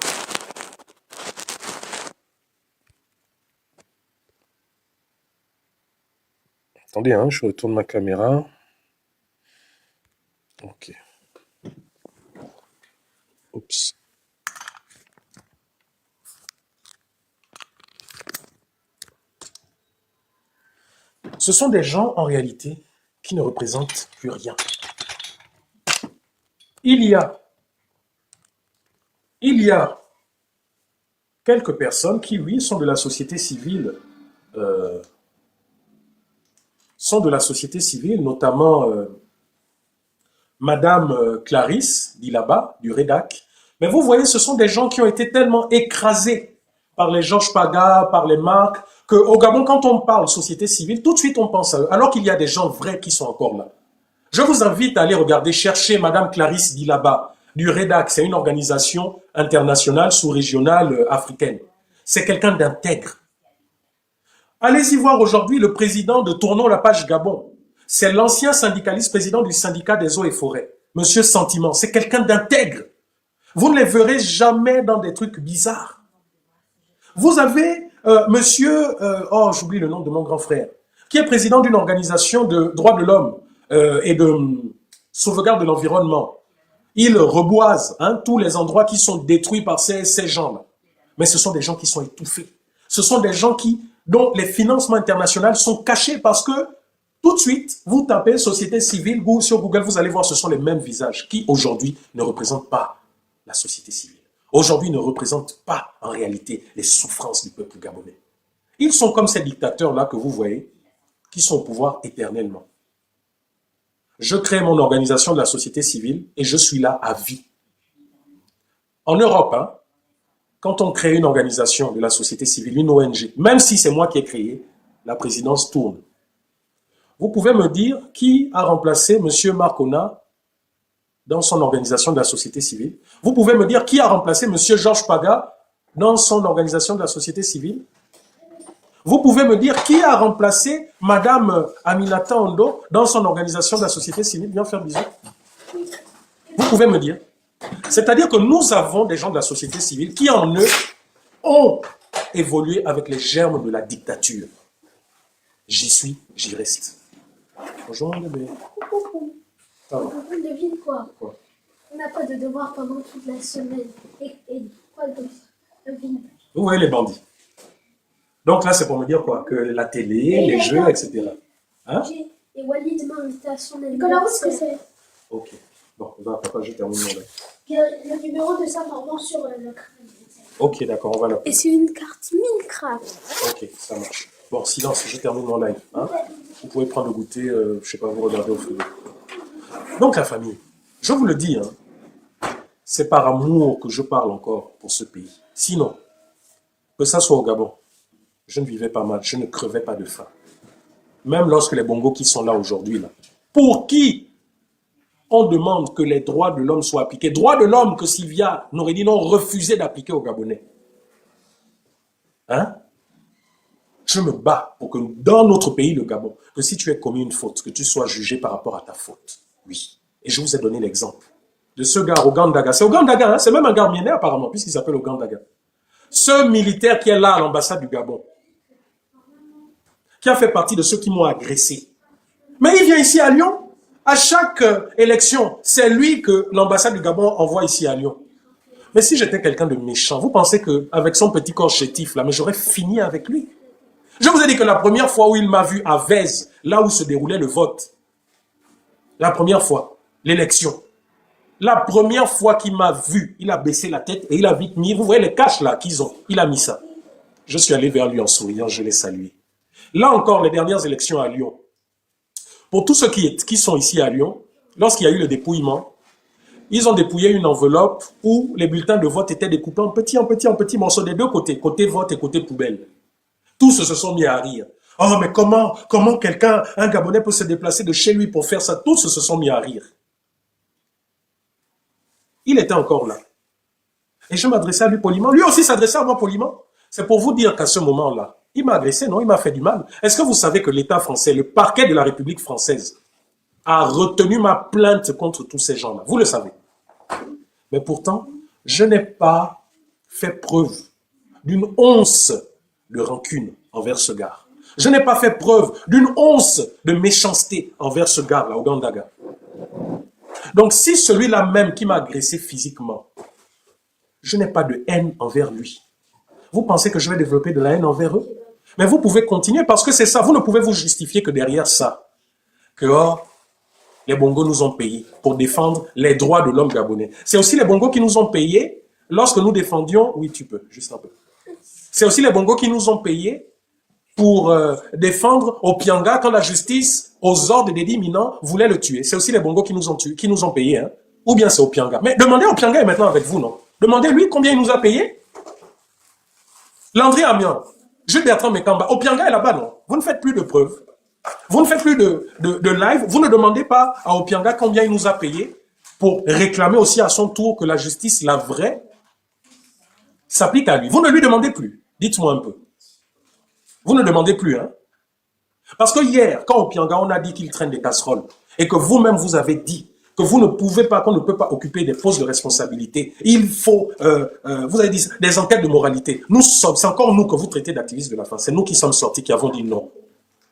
Attendez, hein, je retourne ma caméra. Ok. Oups. Ce sont des gens, en réalité, qui ne représentent plus rien. Il y a quelques personnes qui, oui, sont de la société civile, sont de la société civile, notamment Madame Clarisse Dilaba, du REDAC. Mais vous voyez, ce sont des gens qui ont été tellement écrasés par les Georges Paga, par les marques, qu'au Gabon, quand on parle société civile, tout de suite on pense à eux, alors qu'il y a des gens vrais qui sont encore là. Je vous invite à aller regarder, chercher Madame Clarisse Dilaba, du REDAC. C'est une organisation internationale sous-régionale africaine. C'est quelqu'un d'intègre. Allez-y voir aujourd'hui le président de Tournons la page Gabon. C'est l'ancien syndicaliste président du syndicat des eaux et forêts, Monsieur Sentiment. C'est quelqu'un d'intègre. Vous ne les verrez jamais dans des trucs bizarres. Vous avez Monsieur, j'oublie le nom de mon grand frère, qui est président d'une organisation de droits de l'homme et de sauvegarde de l'environnement. Il reboise tous les endroits qui sont détruits par ces gens-là. Mais ce sont des gens qui sont étouffés. Ce sont des gens dont les financements internationaux sont cachés parce que tout de suite, vous tapez société civile, sur Google, vous allez voir, ce sont les mêmes visages qui aujourd'hui ne représentent pas la société civile. Aujourd'hui ne représentent pas en réalité les souffrances du peuple gabonais. Ils sont comme ces dictateurs-là que vous voyez, qui sont au pouvoir éternellement. Je crée mon organisation de la société civile et je suis là à vie. En Europe, quand on crée une organisation de la société civile, une ONG, même si c'est moi qui ai créé, la présidence tourne. Vous pouvez me dire qui a remplacé M. Marcona dans son organisation de la société civile? Vous pouvez me dire qui a remplacé M. Georges Paga dans son organisation de la société civile? Vous pouvez me dire qui a remplacé Mme Aminata Ondo dans son organisation de la société civile? Viens faire bisous. Vous pouvez me dire. C'est-à-dire que nous avons des gens de la société civile qui en eux ont évolué avec les germes de la dictature. J'y suis, j'y reste. Bonjour bébé. On devine quoi? Quoi? On n'a pas de devoir pendant toute la semaine. Et quoi d'autre? Devine. Vous voyez les bandits. Donc là, c'est pour me dire quoi? Que la télé, les jeux, etc. Hein? Et Walid m'a invité à son anniversaire. Nicolas, où est-ce que c'est? Ok. Bon, papa, je termine mon live. Le numéro de sa maman sur le crâne. Ok, d'accord, on va l'appeler. Et c'est une carte Minecraft. Ok, ça marche. Bon, silence, je termine mon live. Vous pouvez prendre le goûter, je sais pas, vous regardez au frigo. Donc la famille, je vous le dis, c'est par amour que je parle encore pour ce pays. Sinon, que ça soit au Gabon, je ne vivais pas mal, je ne crevais pas de faim. Même lorsque les bongos qui sont là aujourd'hui, pour qui on demande que les droits de l'homme soient appliqués, droits de l'homme que Sylvia Noureddine ont refusé d'appliquer aux Gabonais. Je me bats pour que dans notre pays, le Gabon, que si tu as commis une faute, que tu sois jugé par rapport à ta faute. Oui. Et je vous ai donné l'exemple de ce gars, Ogandaga. C'est Ogandaga, c'est même un gars mienné apparemment, puisqu'il s'appelle Ogandaga. Ce militaire qui est là à l'ambassade du Gabon, qui a fait partie de ceux qui m'ont agressé. Mais il vient ici à Lyon. À chaque élection, c'est lui que l'ambassade du Gabon envoie ici à Lyon. Mais si j'étais quelqu'un de méchant, vous pensez qu'avec son petit corps chétif, là, mais j'aurais fini avec lui. Je vous ai dit que la première fois où il m'a vu à Vèze, là où se déroulait le vote, la première fois, l'élection, la première fois qu'il m'a vu, il a baissé la tête et il a vite mis, vous voyez les caches là qu'ils ont, il a mis ça. Je suis allé vers lui en souriant, je l'ai salué. Là encore, les dernières élections à Lyon, pour tous ceux qui sont ici à Lyon, lorsqu'il y a eu le dépouillement, ils ont dépouillé une enveloppe où les bulletins de vote étaient découpés en petits morceaux des deux côtés, côté vote et côté poubelle. Tous se sont mis à rire. Oh, mais comment quelqu'un, un Gabonais peut se déplacer de chez lui pour faire ça? Tous se sont mis à rire. Il était encore là. Et je m'adressais à lui poliment. Lui aussi s'adressait à moi poliment. C'est pour vous dire qu'à ce moment-là, il m'a agressé, non, il m'a fait du mal. Est-ce que vous savez que l'État français, le parquet de la République française, a retenu ma plainte contre tous ces gens-là? Vous le savez. Mais pourtant, je n'ai pas fait preuve d'une once de rancune envers ce gars. Je n'ai pas fait preuve d'une once de méchanceté envers ce gars-là, Ogandaga. Donc, si celui-là même qui m'a agressé physiquement, je n'ai pas de haine envers lui, vous pensez que je vais développer de la haine envers eux? Mais vous pouvez continuer parce que c'est ça. Vous ne pouvez vous justifier que derrière ça. Que les Bongos nous ont payés pour défendre les droits de l'homme gabonais. C'est aussi les Bongos qui nous ont payés lorsque nous défendions... Oui, tu peux, juste un peu. C'est aussi les Bongos qui nous ont payés pour défendre Opianga quand la justice, aux ordres d'Edi Minan, voulait le tuer. C'est aussi les Bongos qui nous ont tués, qui nous ont payés. Hein. Ou bien c'est Opianga. Mais demandez à Opianga est maintenant avec vous, non? Demandez-lui combien il nous a payé. Landry Amiens, Jules Bertrand Mekamba, Opianga est là-bas, non? Vous ne faites plus de preuves. Vous ne faites plus de live. Vous ne demandez pas à Opianga combien il nous a payé pour réclamer aussi à son tour que la justice, la vraie, s'applique à lui. Vous ne lui demandez plus. Dites-moi un peu. Vous ne demandez plus, hein? Parce que hier, quand Opianga, on a dit qu'il traîne des casseroles, et que vous-même, vous avez dit que vous ne pouvez pas, qu'on ne peut pas occuper des postes de responsabilité, il faut, vous avez dit, des enquêtes de moralité. Nous sommes, c'est encore nous que vous traitez d'activistes de la fin. C'est nous qui sommes sortis, qui avons dit non.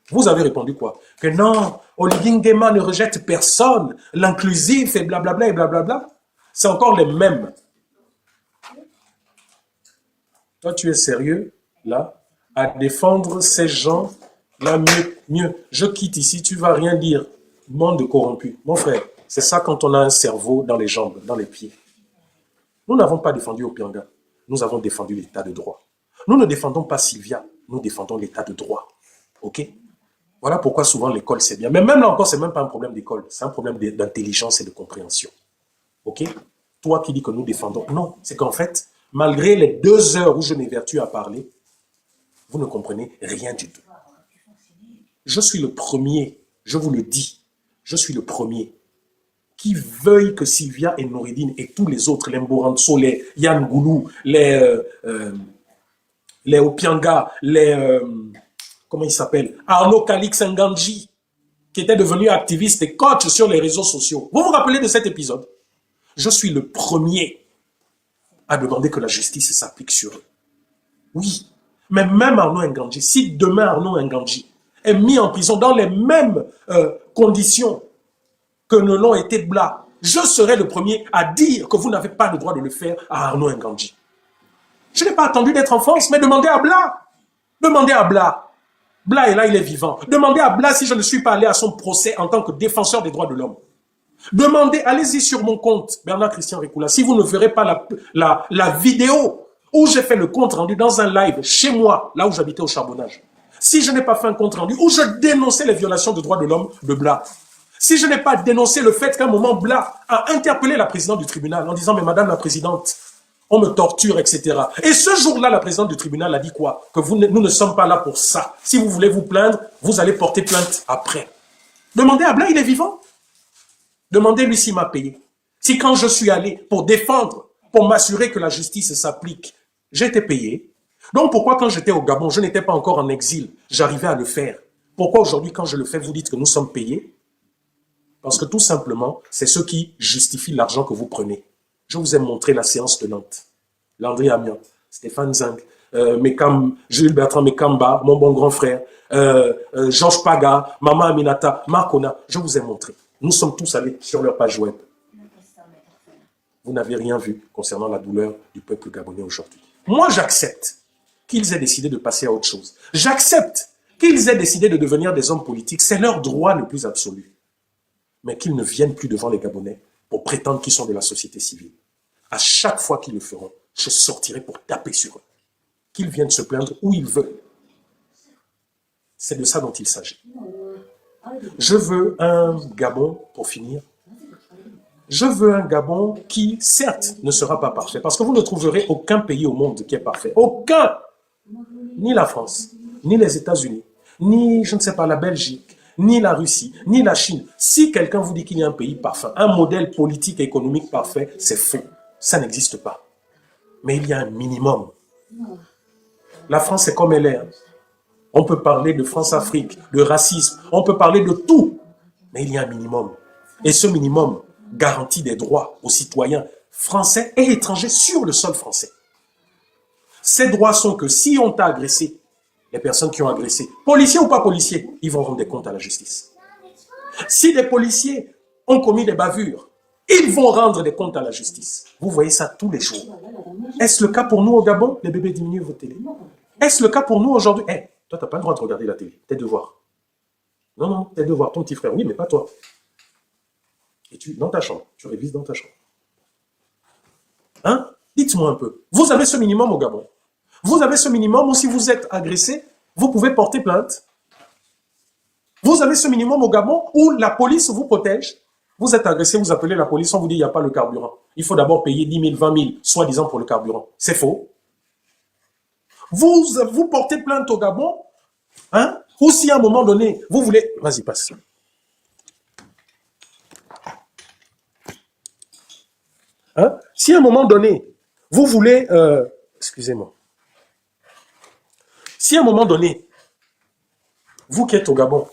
Vous avez répondu quoi? Que non, Olivier Nguema ne rejette personne, l'inclusif et blablabla et blablabla. C'est encore les mêmes. Toi, tu es sérieux, là, à défendre ces gens, là, mieux. Je quitte ici, tu vas rien dire. Monde corrompu. Mon frère, c'est ça quand on a un cerveau dans les jambes, dans les pieds. Nous n'avons pas défendu Opianga. Nous avons défendu l'état de droit. Nous ne défendons pas Sylvia. Nous défendons l'état de droit. OK? Voilà pourquoi souvent l'école, c'est bien. Mais même là encore, c'est même pas un problème d'école. C'est un problème d'intelligence et de compréhension. OK? Toi qui dis que nous défendons. Non, c'est qu'en fait, malgré les 2 heures où je m'évertue à parler, vous ne comprenez rien du tout. Je suis le premier, je vous le dis, je suis le premier qui veuille que Sylvia et Noureddine et tous les autres, les Mboranso, les Yann Goulou, les Opianga, les... comment il s'appelle? Arnaud Calix Nganji, qui était devenu activiste et coach sur les réseaux sociaux. Vous vous rappelez de cet épisode? Je suis le premier à demander que la justice s'applique sur eux. Oui. Mais même Arnaud Nganji, si demain Arnaud Nganji est mis en prison dans les mêmes conditions que ne l'ont été Bla, je serai le premier à dire que vous n'avez pas le droit de le faire à Arnaud Nganji. Je n'ai pas attendu d'être en France, mais demandez à Bla. Demandez à Bla. Bla est là, il est vivant. Demandez à Bla si je ne suis pas allé à son procès en tant que défenseur des droits de l'homme. Demandez, allez-y sur mon compte, Bernard Christian Rikoula, si vous ne verrez pas la vidéo où j'ai fait le compte rendu dans un live chez moi, là où j'habitais au Charbonnage. Si je n'ai pas fait un compte rendu où je dénonçais les violations de droits de l'homme de Bla. Si je n'ai pas dénoncé le fait qu'à un moment, Bla a interpellé la présidente du tribunal en disant « Mais madame la présidente, on me torture, etc. » Et ce jour-là, la présidente du tribunal a dit quoi? Que nous ne sommes pas là pour ça. Si vous voulez vous plaindre, vous allez porter plainte après. Demandez à Bla, il est vivant. Demandez-lui s'il m'a payé. Si quand je suis allé pour défendre, pour m'assurer que la justice s'applique, j'ai été payé. Donc pourquoi quand j'étais au Gabon, je n'étais pas encore en exil, j'arrivais à le faire? Pourquoi aujourd'hui quand je le fais, vous dites que nous sommes payés? Parce que tout simplement, c'est ce qui justifie l'argent que vous prenez. Je vous ai montré la séance de Nantes. Landry Amiens, Stéphane Zing, Jules Bertrand Mekamba, mon bon grand frère, Georges Paga, Maman Aminata, Marcona, je vous ai montré. Nous sommes tous allés sur leur page web. Vous n'avez rien vu concernant la douleur du peuple gabonais aujourd'hui. Moi, j'accepte qu'ils aient décidé de passer à autre chose. J'accepte qu'ils aient décidé de devenir des hommes politiques. C'est leur droit le plus absolu. Mais qu'ils ne viennent plus devant les Gabonais pour prétendre qu'ils sont de la société civile. À chaque fois qu'ils le feront, je sortirai pour taper sur eux. Qu'ils viennent se plaindre où ils veulent. C'est de ça dont il s'agit. Je veux un Gabon, pour finir, je veux un Gabon qui, certes, ne sera pas parfait. Parce que vous ne trouverez aucun pays au monde qui est parfait. Aucun! Ni la France, ni les États-Unis, ni, je ne sais pas, la Belgique, ni la Russie, ni la Chine. Si quelqu'un vous dit qu'il y a un pays parfait, un modèle politique et économique parfait, c'est faux. Ça n'existe pas. Mais il y a un minimum. La France est comme elle est. On peut parler de France-Afrique, de racisme, on peut parler de tout. Mais il y a un minimum. Et ce minimum garantit des droits aux citoyens français et étrangers sur le sol français. Ces droits sont que si on t'a agressé, les personnes qui ont agressé, policiers ou pas policiers, ils vont rendre des comptes à la justice. Si des policiers ont commis des bavures, ils vont rendre des comptes à la justice. Vous voyez ça tous les jours. Est-ce le cas pour nous au Gabon? Les bébés diminuent vos télé. Est-ce le cas pour nous aujourd'hui? Hey, toi, tu n'as pas le droit de regarder la télé. Tes devoirs. Non, tes devoirs. Ton petit frère, oui, mais pas toi. Et dans ta chambre. Tu révises dans ta chambre. Hein? Dites-moi un peu. Vous avez ce minimum au Gabon. Vous avez ce minimum où si vous êtes agressé, vous pouvez porter plainte. Vous avez ce minimum au Gabon où la police vous protège. Vous êtes agressé, vous appelez la police, on vous dit il n'y a pas le carburant. Il faut d'abord payer 10 000, 20 000, soi-disant pour le carburant. C'est faux. Vous portez plainte au Gabon, hein, ou si à un moment donné, vous voulez... Vas-y, passe. Hein? Si à un moment donné, vous voulez... excusez-moi. Si à un moment donné, vous qui êtes au Gabon,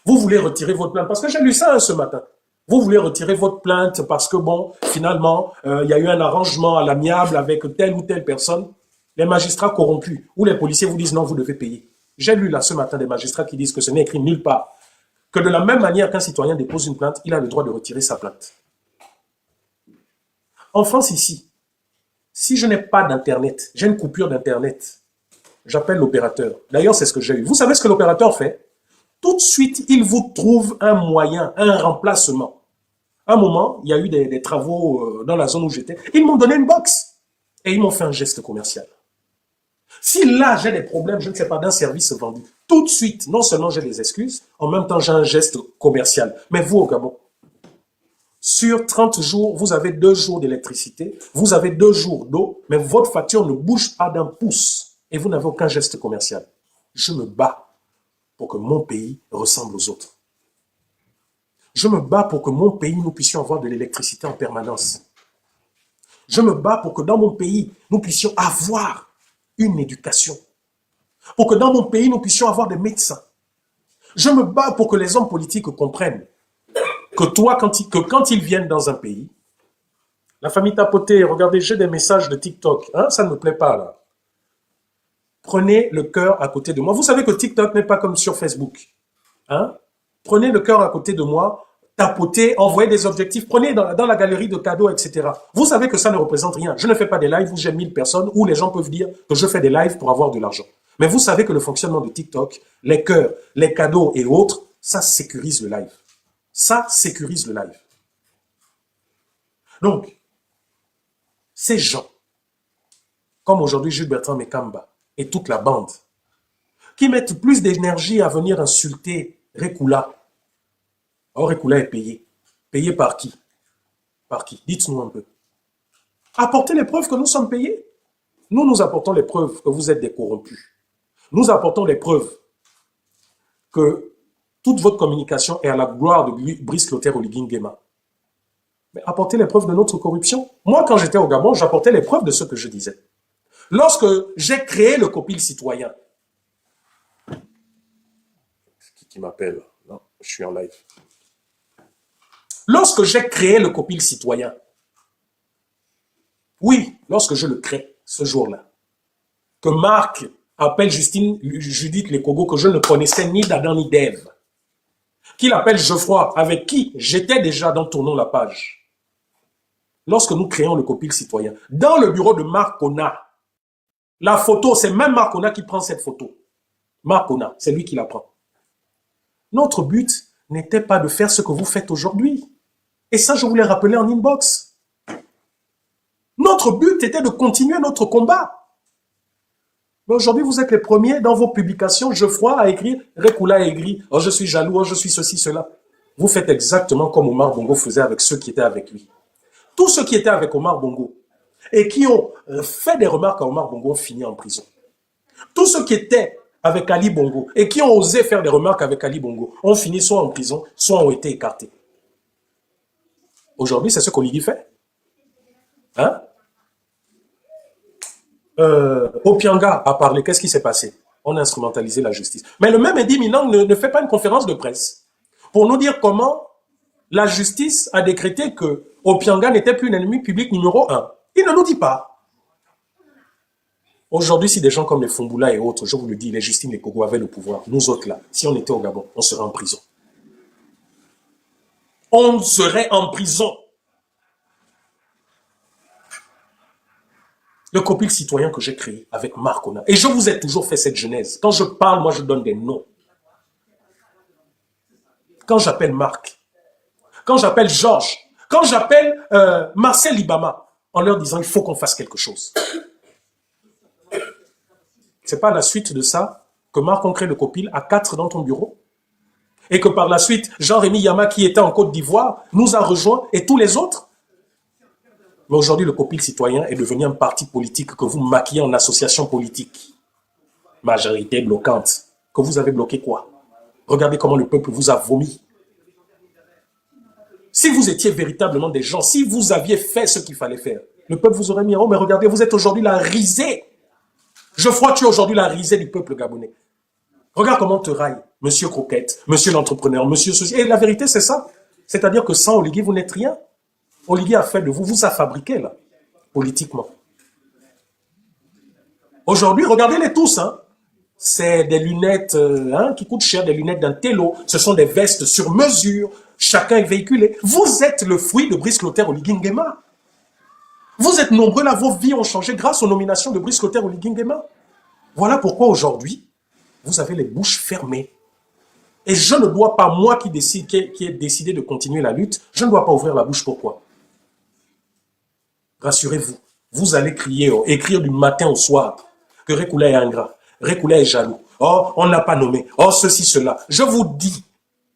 vous voulez retirer votre plainte, parce que j'ai lu ça ce matin, vous voulez retirer votre plainte parce que, bon, finalement, il y a eu un arrangement à l'amiable avec telle ou telle personne, les magistrats corrompus ou les policiers vous disent non, vous devez payer. J'ai lu là ce matin des magistrats qui disent que ce n'est écrit nulle part, que de la même manière qu'un citoyen dépose une plainte, il a le droit de retirer sa plainte. En France, ici, si je n'ai pas d'Internet, j'ai une coupure d'Internet, j'appelle l'opérateur. D'ailleurs, c'est ce que j'ai eu. Vous savez ce que l'opérateur fait? Tout de suite, il vous trouve un moyen, un remplacement. À un moment, il y a eu des travaux dans la zone où j'étais. Ils m'ont donné une box et ils m'ont fait un geste commercial. Si là, j'ai des problèmes, je ne sais pas, d'un service vendu, tout de suite, non seulement j'ai des excuses, en même temps, j'ai un geste commercial. Mais vous, au Gabon, sur 30 jours, vous avez 2 jours d'électricité, vous avez 2 jours d'eau, mais votre facture ne bouge pas d'un pouce et vous n'avez aucun geste commercial. Je me bats pour que mon pays ressemble aux autres. Je me bats pour que mon pays, nous puissions avoir de l'électricité en permanence. Je me bats pour que dans mon pays, nous puissions avoir une éducation. Pour que dans mon pays, nous puissions avoir des médecins. Je me bats pour que les hommes politiques comprennent que quand ils viennent dans un pays, la famille Tapoté, regardez, j'ai des messages de TikTok, hein, ça ne me plaît pas là. Prenez le cœur à côté de moi. Vous savez que TikTok n'est pas comme sur Facebook. Hein? Prenez le cœur à côté de moi, tapotez, envoyez des objectifs, prenez dans la galerie de cadeaux, etc. Vous savez que ça ne représente rien. Je ne fais pas des lives où j'ai 1000 personnes, où les gens peuvent dire que je fais des lives pour avoir de l'argent. Mais vous savez que le fonctionnement de TikTok, les cœurs, les cadeaux et autres, ça sécurise le live. Ça sécurise le live. Donc, ces gens, comme aujourd'hui Jules Bertrand Mekamba et toute la bande, qui mettent plus d'énergie à venir insulter Rekula. Or, Rekula est payé. Payé par qui? Par qui? Dites-nous un peu. Apportez les preuves que nous sommes payés. Nous apportons les preuves que vous êtes des corrompus. Nous apportons les preuves que toute votre communication est à la gloire de Brice Clotaire Oligui Nguema. Mais apportez les preuves de notre corruption. Moi, quand j'étais au Gabon, j'apportais les preuves de ce que je disais. Lorsque j'ai créé le Copil citoyen, qui m'appelle? Non, je suis en live. Lorsque j'ai créé le Copil citoyen, oui, lorsque je le crée, ce jour-là, que Marc appelle Judith Lekogo, que je ne connaissais ni d'Adam ni d'Ève, qu'il appelle Geoffroy, avec qui j'étais déjà dans Tournons la page. Lorsque nous créons le Copil citoyen, dans le bureau de Marc Ona, la photo, c'est même Marc Ona qui prend cette photo. Marc Ona, c'est lui qui la prend. Notre but n'était pas de faire ce que vous faites aujourd'hui. Et ça, je vous l'ai rappelé en inbox. Notre but était de continuer notre combat. Mais aujourd'hui, vous êtes les premiers dans vos publications. Geoffroy a écrit, Rekula a écrit, oh je suis jaloux, oh je suis ceci, cela. Vous faites exactement comme Omar Bongo faisait avec ceux qui étaient avec lui. Tous ceux qui étaient avec Omar Bongo et qui ont fait des remarques à Omar Bongo ont fini en prison. Tous ceux qui étaient avec Ali Bongo et qui ont osé faire des remarques avec Ali Bongo ont fini soit en prison, soit ont été écartés. Aujourd'hui, c'est ce qu'Oligui fait. Hein? Opianga a parlé, qu'est-ce qui s'est passé? On a instrumentalisé la justice. Mais le même Eddie Minang ne fait pas une conférence de presse pour nous dire comment la justice a décrété que Opianga n'était plus l'ennemi public numéro 1. Il ne nous dit pas. Aujourd'hui, si des gens comme les Fumboula et autres, je vous le dis, les Justine Lekogo avaient le pouvoir, nous autres là, si on était au Gabon, on serait en prison. On serait en prison. Le Copil citoyen que j'ai créé avec Marc Ona. Et je vous ai toujours fait cette genèse. Quand je parle, moi je donne des noms. Quand j'appelle Marc, quand j'appelle Georges, quand j'appelle Marcel Libama, en leur disant il faut qu'on fasse quelque chose. C'est pas à la suite de ça que Marc Ancré le Copil a 4 dans ton bureau? Et que par la suite, Jean-Rémy Yama, qui était en Côte d'Ivoire, nous a rejoints et tous les autres? Mais aujourd'hui, le Copil citoyen est devenu un parti politique que vous maquillez en association politique. Majorité bloquante. Que vous avez bloqué quoi? Regardez comment le peuple vous a vomi. Si vous étiez véritablement des gens, si vous aviez fait ce qu'il fallait faire, le peuple vous aurait mis en haut. Mais regardez, vous êtes aujourd'hui la risée. Geoffroy, tu es aujourd'hui la risée du peuple gabonais. Regarde comment on te raille, monsieur Croquette, monsieur l'entrepreneur, monsieur ceci. Et la vérité, c'est ça. C'est-à-dire que sans Oligui, vous n'êtes rien. Oligui a fait de vous, vous a fabriqué, là, politiquement. Aujourd'hui, regardez-les tous, hein. C'est des lunettes qui coûtent cher, des lunettes d'un télo. Ce sont des vestes sur mesure. Chacun est véhiculé. Vous êtes le fruit de Brice Clotaire Oligui Nguema. Vous êtes nombreux là, vos vies ont changé grâce aux nominations de Brice Clotaire Oligui Nguema. Voilà pourquoi aujourd'hui, vous avez les bouches fermées. Et je ne dois pas, moi qui ai décidé de continuer la lutte, je ne dois pas ouvrir la bouche. Pourquoi? Rassurez-vous, vous allez crier, écrire du matin au soir que Rékoula est ingrat, Rékoula est jaloux, oh, on ne l'a pas nommé, oh, ceci, cela. Je vous dis,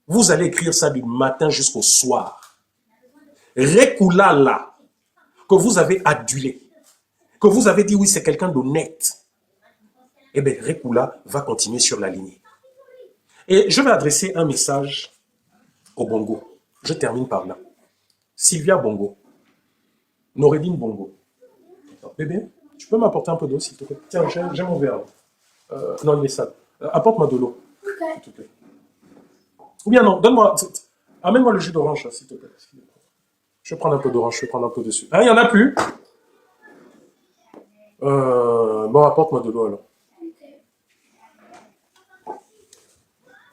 vous allez écrire ça du matin jusqu'au soir. Rékoula là, que vous avez adulé, que vous avez dit oui, c'est quelqu'un d'honnête, eh bien, Rékoula va continuer sur la lignée. Et je vais adresser un message au Bongo. Je termine par là. Sylvia Bongo. Noureddine Bongo. Bébé, tu peux m'apporter un peu d'eau, s'il te plaît? Tiens, j'ai mon verre. Non, il est sale. Apporte-moi de l'eau, s'il te plaît. Ou bien non, donne-moi... Amène-moi le jus d'orange, s'il te plaît. Je vais prendre un peu d'orange, je vais prendre un peu dessus. Ah, il n'y en a plus? Bon, apporte-moi de l'eau, alors.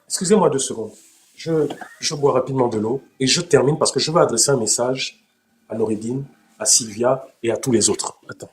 Excusez-moi 2 secondes. Je bois rapidement de l'eau et je termine parce que je vais adresser un message à Noureddine, à Sylvia et à tous les autres. Attends.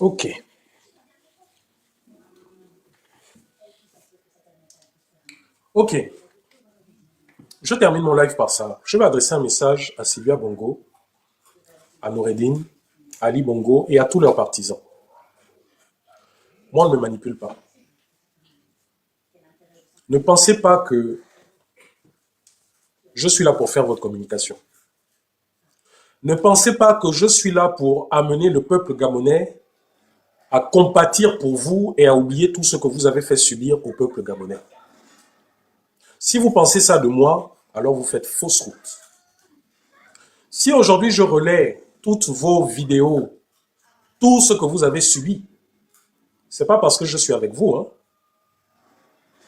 Ok. Ok. Je termine mon live par ça. Je vais adresser un message à Sylvia Bongo, à Noureddine, à Ali Bongo et à tous leurs partisans. Moi, on ne me manipule pas. Ne pensez pas que je suis là pour faire votre communication. Ne pensez pas que je suis là pour amener le peuple gabonais à compatir pour vous et à oublier tout ce que vous avez fait subir au peuple gabonais. Si vous pensez ça de moi, alors vous faites fausse route. Si aujourd'hui je relais toutes vos vidéos, tout ce que vous avez subi, c'est pas parce que je suis avec vous, hein.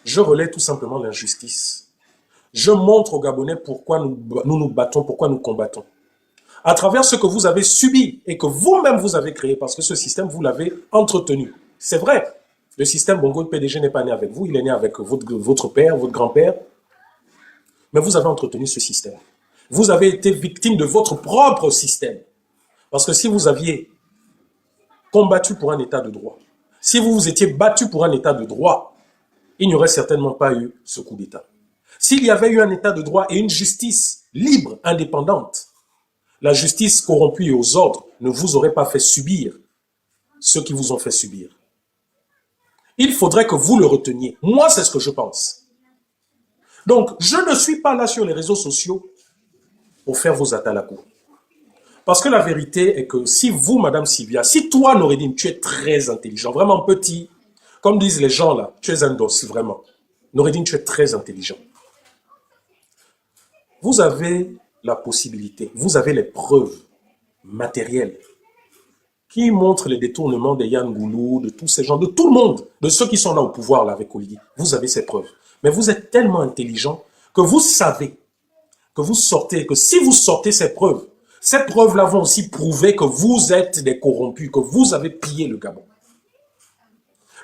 Je relais tout simplement l'injustice. Je montre aux Gabonais pourquoi nous battons, pourquoi nous combattons. À travers ce que vous avez subi et que vous-même vous avez créé, parce que ce système, vous l'avez entretenu. C'est vrai, le système Bongo PDG n'est pas né avec vous, il est né avec votre père, votre grand-père, mais vous avez entretenu ce système. Vous avez été victime de votre propre système. Parce que si vous aviez combattu pour un état de droit, si vous vous étiez battu pour un état de droit, il n'y aurait certainement pas eu ce coup d'état. S'il y avait eu un état de droit et une justice libre, indépendante, la justice corrompue et aux ordres ne vous aurait pas fait subir ce qui vous ont fait subir. Il faudrait que vous le reteniez. Moi, c'est ce que je pense. Donc, je ne suis pas là sur les réseaux sociaux pour faire vos atalakou. Parce que la vérité est que si vous, Madame Sylvia, si toi, Noureddine, tu es très intelligent, vraiment petit, comme disent les gens là, tu es un dos, vraiment. Noureddine, tu es très intelligent. Vous avez la possibilité, vous avez les preuves matérielles qui montrent les détournements de Yann Goulou, de tous ces gens, de tout le monde, de ceux qui sont là au pouvoir là avec Oligui. Vous avez ces preuves. Mais vous êtes tellement intelligent que vous savez que vous sortez, que si vous sortez ces preuves, Cette preuve-là va aussi prouver que vous êtes des corrompus, que vous avez pillé le Gabon.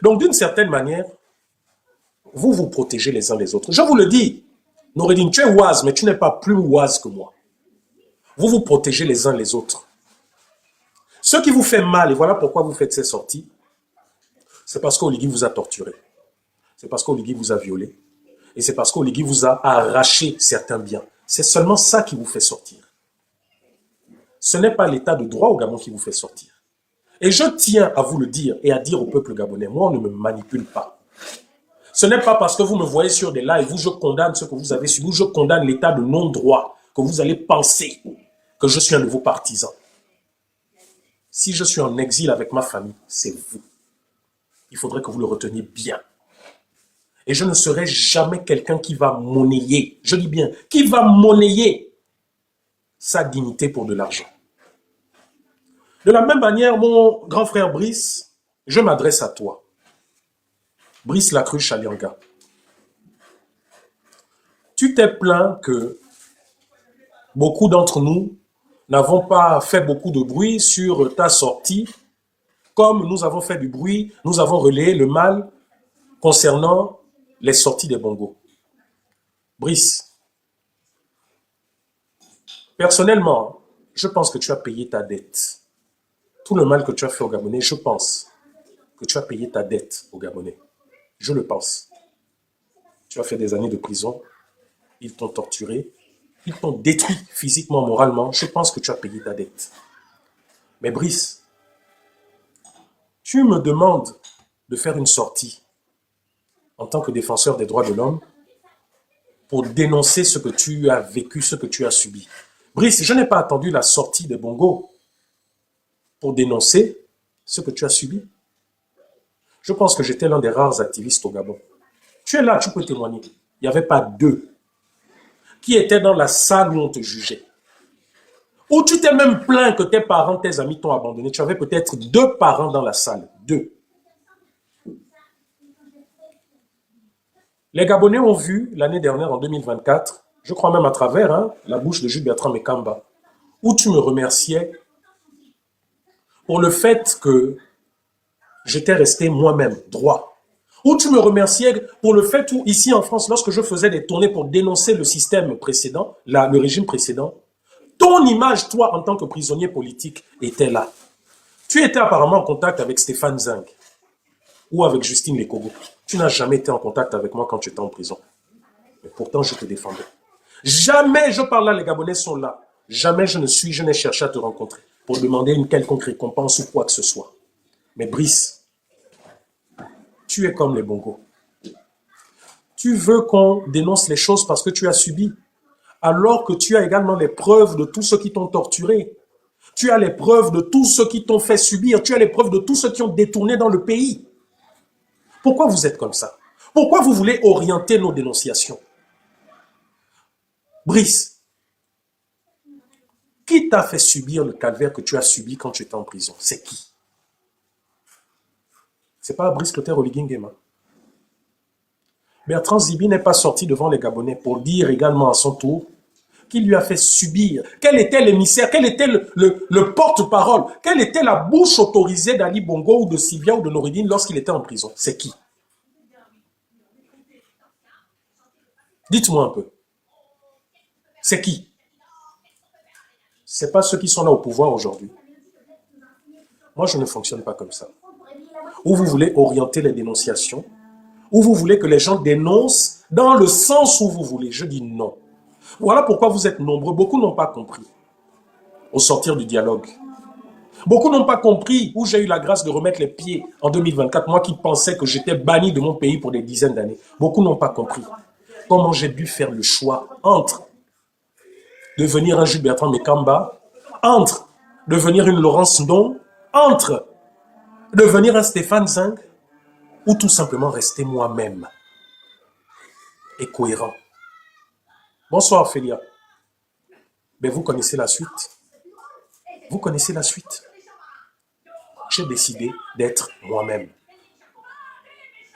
Donc, d'une certaine manière, vous vous protégez les uns les autres. Je vous le dis, Noureddine, tu es oise, mais tu n'es pas plus oise que moi. Vous vous protégez les uns les autres. Ce qui vous fait mal, et voilà pourquoi vous faites ces sorties, c'est parce qu'Oligui vous a torturé. C'est parce qu'Oligui vous a violé. Et c'est parce qu'Oligui vous a arraché certains biens. C'est seulement ça qui vous fait sortir. Ce n'est pas l'état de droit au Gabon qui vous fait sortir. Et je tiens à vous le dire et à dire au peuple gabonais, moi on ne me manipule pas. Ce n'est pas parce que vous me voyez sur des lives où je condamne ce que vous avez subi, où je condamne l'état de non-droit, que vous allez penser que je suis un de vos partisans. Si je suis en exil avec ma famille, c'est vous. Il faudrait que vous le reteniez bien. Et je ne serai jamais quelqu'un qui va monnayer, je dis bien, qui va monnayer sa dignité pour de l'argent. De la même manière, mon grand frère Brice, je m'adresse à toi. Brice Lacruche Alianga. Tu t'es plaint que beaucoup d'entre nous n'avons pas fait beaucoup de bruit sur ta sortie, comme nous avons fait du bruit, nous avons relayé le mal concernant les sorties des bongos. Brice, personnellement, je pense que tu as payé ta dette. Tout le mal que tu as fait aux Gabonais, je pense que tu as payé ta dette aux Gabonais. Je le pense. Tu as fait des années de prison, ils t'ont torturé, ils t'ont détruit physiquement, moralement. Je pense que tu as payé ta dette. Mais Brice, tu me demandes de faire une sortie en tant que défenseur des droits de l'homme pour dénoncer ce que tu as vécu, ce que tu as subi. Brice, je n'ai pas attendu la sortie des bongos pour dénoncer ce que tu as subi. Je pense que j'étais l'un des rares activistes au Gabon. Tu es là, tu peux témoigner. Il n'y avait pas deux qui étaient dans la salle où on te jugeait. Ou tu t'es même plaint que tes parents, tes amis t'ont abandonné. Tu avais peut-être 2 parents dans la salle. 2. Les Gabonais ont vu l'année dernière, en 2024, je crois même à travers la bouche de Jules Bertrand Mekamba, où tu me remerciais pour le fait que j'étais resté moi-même droit. Où tu me remerciais pour le fait où, ici en France, lorsque je faisais des tournées pour dénoncer le système précédent, le régime précédent, ton image, toi, en tant que prisonnier politique, était là. Tu étais apparemment en contact avec Stéphane Zing ou avec Justine Lekogo. Tu n'as jamais été en contact avec moi quand tu étais en prison. Mais pourtant, je te défendais. Jamais, je parle là, les Gabonais sont là. Jamais je n'ai cherché à te rencontrer pour demander une quelconque récompense ou quoi que ce soit. Mais Brice, tu es comme les bongos. Tu veux qu'on dénonce les choses parce que tu as subi, alors que tu as également les preuves de tous ceux qui t'ont torturé. Tu as les preuves de tous ceux qui t'ont fait subir. Tu as les preuves de tous ceux qui ont détourné dans le pays. Pourquoi vous êtes comme ça? Pourquoi vous voulez orienter nos dénonciations? Brice, qui t'a fait subir le calvaire que tu as subi quand tu étais en prison? C'est qui? C'est pas Brice Clotaire Oligui Nguema. Bertrand Zibi n'est pas sorti devant les Gabonais pour dire également à son tour qu'il lui a fait subir. Quel était l'émissaire? Quel était le porte-parole? Quelle était la bouche autorisée d'Ali Bongo ou de Sylvia ou de Noureddine lorsqu'il était en prison? C'est qui? Dites-moi un peu. C'est qui? C'est pas ceux qui sont là au pouvoir aujourd'hui. Moi, je ne fonctionne pas comme ça. Ou vous voulez orienter les dénonciations, ou vous voulez que les gens dénoncent dans le sens où vous voulez. Je dis non. Voilà pourquoi vous êtes nombreux. Beaucoup n'ont pas compris au sortir du dialogue. Beaucoup n'ont pas compris où j'ai eu la grâce de remettre les pieds en 2024. Moi qui pensais que j'étais banni de mon pays pour des dizaines d'années. Beaucoup n'ont pas compris comment j'ai dû faire le choix entre devenir un Jules Bertrand Mekamba, entre devenir une Laurence Ndong, entre devenir un Stéphane Zing, ou tout simplement rester moi-même et cohérent. Bonsoir, Ophélia. Mais vous connaissez la suite. Vous connaissez la suite. J'ai décidé d'être moi-même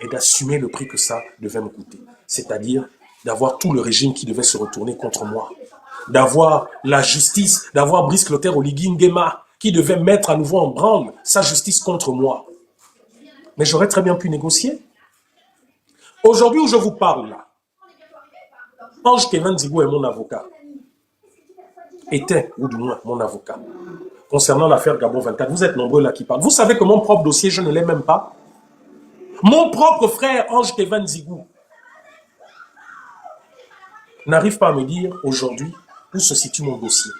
et d'assumer le prix que ça devait me coûter. C'est-à-dire d'avoir tout le régime qui devait se retourner contre moi. d'avoir la justice, d'avoir Brice Clotaire Oligui Nguema, qui devait mettre à nouveau en branle sa justice contre moi. Mais j'aurais très bien pu négocier. Aujourd'hui où je vous parle là, Ange Kevin Nzigou est mon avocat. Était, ou du moins, mon avocat. Concernant l'affaire Gabon 24, vous êtes nombreux là qui parlent. Vous savez que mon propre dossier, je ne l'ai même pas. Mon propre frère, Ange Kevin Nzigou, n'arrive pas à me dire aujourd'hui où se situe mon dossier.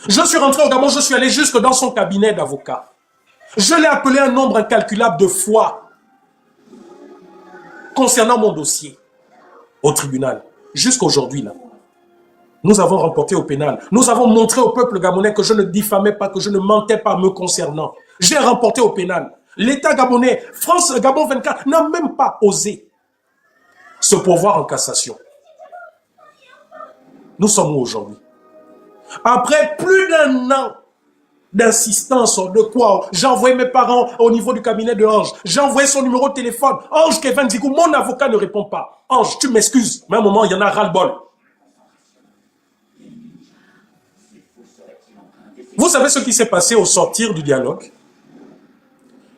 Je suis rentré au Gabon, je suis allé jusque dans son cabinet d'avocat. Je l'ai appelé un nombre incalculable de fois concernant mon dossier au tribunal. Jusqu'aujourd'hui, là, nous avons remporté au pénal. Nous avons montré au peuple gabonais que je ne diffamais pas, que je ne mentais pas me concernant. J'ai remporté au pénal. L'État gabonais, France Gabon 24, n'a même pas osé se pourvoir en cassation. Nous sommes où aujourd'hui? Après plus d'un an d'insistance, de quoi? J'ai envoyé mes parents au niveau du cabinet de Ange. J'ai envoyé son numéro de téléphone. Ange Kevin Nzigou, mon avocat ne répond pas. Ange, tu m'excuses. Mais à un moment, il y en a ras-le-bol. Vous savez ce qui s'est passé au sortir du dialogue?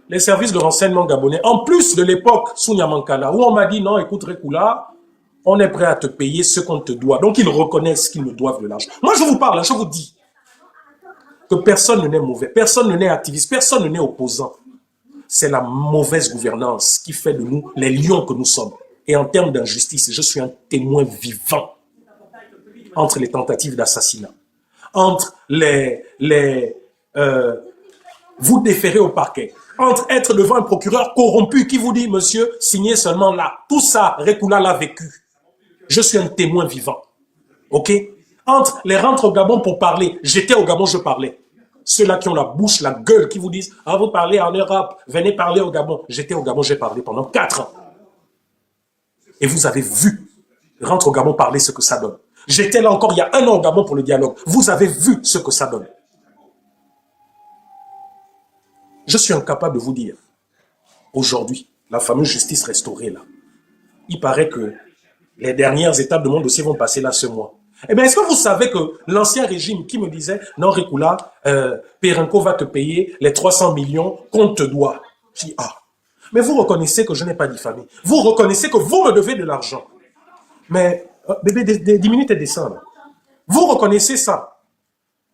Les services de renseignement gabonais, en plus de l'époque sous Nyamankala, où on m'a dit non, écoute Rekula, on est prêt à te payer ce qu'on te doit. Donc ils reconnaissent qu'ils me doivent de l'argent. Moi je vous parle, je vous dis que personne ne n'est mauvais, personne ne n'est activiste, personne ne n'est opposant. C'est la mauvaise gouvernance qui fait de nous les lions que nous sommes. Et en termes d'injustice, je suis un témoin vivant entre les tentatives d'assassinat, entre vous déférez au parquet, entre être devant un procureur corrompu qui vous dit, monsieur, signez seulement là. Tout ça, Rekula l'a vécu. Je suis un témoin vivant. OK? Entre les rentres au Gabon pour parler, j'étais au Gabon, je parlais. Ceux-là qui ont la bouche, la gueule, qui vous disent, ah, vous parlez en Europe, venez parler au Gabon. J'étais au Gabon, j'ai parlé pendant 4 ans. Et vous avez vu, rentre au Gabon parler ce que ça donne. J'étais là encore il y a 1 an au Gabon pour le dialogue. Vous avez vu ce que ça donne. Je suis incapable de vous dire, aujourd'hui, la fameuse justice restaurée là, il paraît que les dernières étapes de mon dossier vont passer là ce mois. Eh bien, est-ce que vous savez que l'ancien régime qui me disait, non Rekula, Perenco va te payer les 300 millions qu'on te doit. Je dis, ah, mais vous reconnaissez que je n'ai pas diffamé. Vous reconnaissez que vous me devez de l'argent. Mais, bébé, 10 minutes et descendre. Vous reconnaissez ça.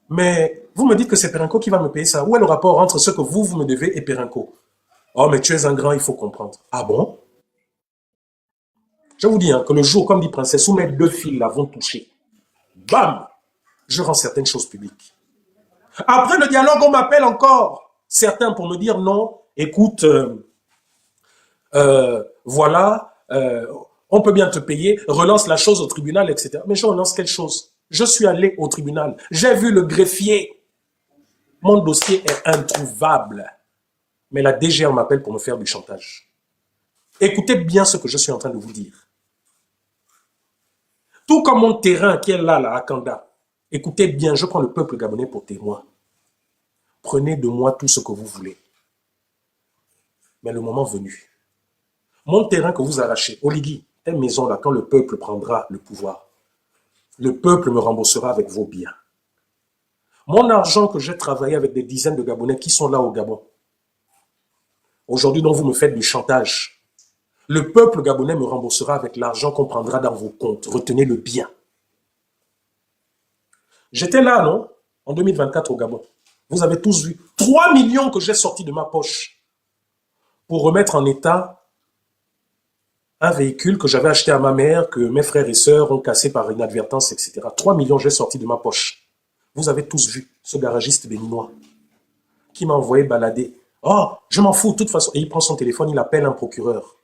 Mais vous me dites que c'est Perenco qui va me payer ça. Où est le rapport entre ce que vous me devez et Perenco? Oh, mais tu es un grand, il faut comprendre. Ah bon? Je vous dis que le jour, comme dit Princesse, où mes 2 filles là vont toucher, bam, je rends certaines choses publiques. Après le dialogue, on m'appelle encore certains pour me dire non, écoute, voilà, on peut bien te payer, relance la chose au tribunal, etc. Mais je relance quelle chose? Je suis allé au tribunal, j'ai vu le greffier. Mon dossier est introuvable. Mais la DGR m'appelle pour me faire du chantage. Écoutez bien ce que je suis en train de vous dire. Tout comme mon terrain qui est là, à Kanda. Écoutez bien, je prends le peuple gabonais pour témoin. Prenez de moi tout ce que vous voulez. Mais le moment venu, mon terrain que vous arrachez, Oligui, telle maison là, quand le peuple prendra le pouvoir, le peuple me remboursera avec vos biens. Mon argent que j'ai travaillé avec des dizaines de Gabonais qui sont là au Gabon, aujourd'hui dont vous me faites du chantage, le peuple gabonais me remboursera avec l'argent qu'on prendra dans vos comptes. Retenez-le bien. J'étais là, non? En 2024 au Gabon. Vous avez tous vu. 3 millions que j'ai sortis de ma poche pour remettre en état un véhicule que j'avais acheté à ma mère, que mes frères et sœurs ont cassé par inadvertance, etc. 3 millions, j'ai sorti de ma poche. Vous avez tous vu ce garagiste béninois qui m'a envoyé balader. Oh, je m'en fous, de toute façon. Et il prend son téléphone, il appelle un procureur.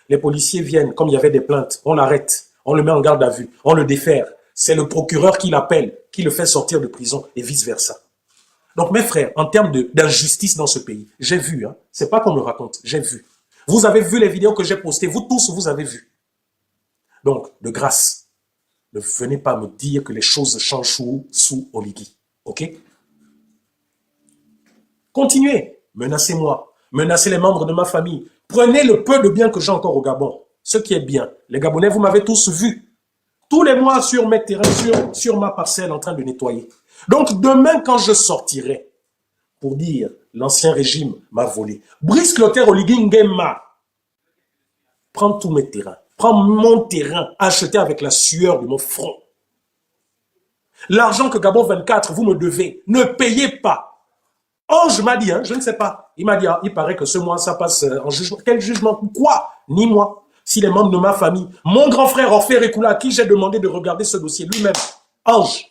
Les policiers viennent, comme il y avait des plaintes, on l'arrête, on le met en garde à vue, on le défère. C'est le procureur qui l'appelle, qui le fait sortir de prison et vice-versa. Donc mes frères, en termes d'injustice dans ce pays, j'ai vu, c'est pas qu'on me raconte, j'ai vu. Vous avez vu les vidéos que j'ai postées, vous tous, vous avez vu. Donc, de grâce, ne venez pas me dire que les choses changent sous Oligui, ok? Continuez, menacez-moi, menacez les membres de ma famille. Prenez le peu de bien que j'ai encore au Gabon, ce qui est bien. Les Gabonais, vous m'avez tous vu. tous les mois sur mes terrains, sur ma parcelle en train de nettoyer. Donc demain, quand je sortirai pour dire l'ancien régime m'a volé, Brice Clotaire Oligui-Nguema, prends tous mes terrains, prends mon terrain acheté avec la sueur de mon front. L'argent que Gabon 24, vous me devez, ne payez pas. Ange m'a dit, hein, je ne sais pas, il m'a dit, il paraît que ce mois, ça passe en jugement. Quel jugement? Quoi? Ni moi. Si les membres de ma famille, mon grand frère Orphée Rekula, à qui j'ai demandé de regarder ce dossier lui-même, Ange,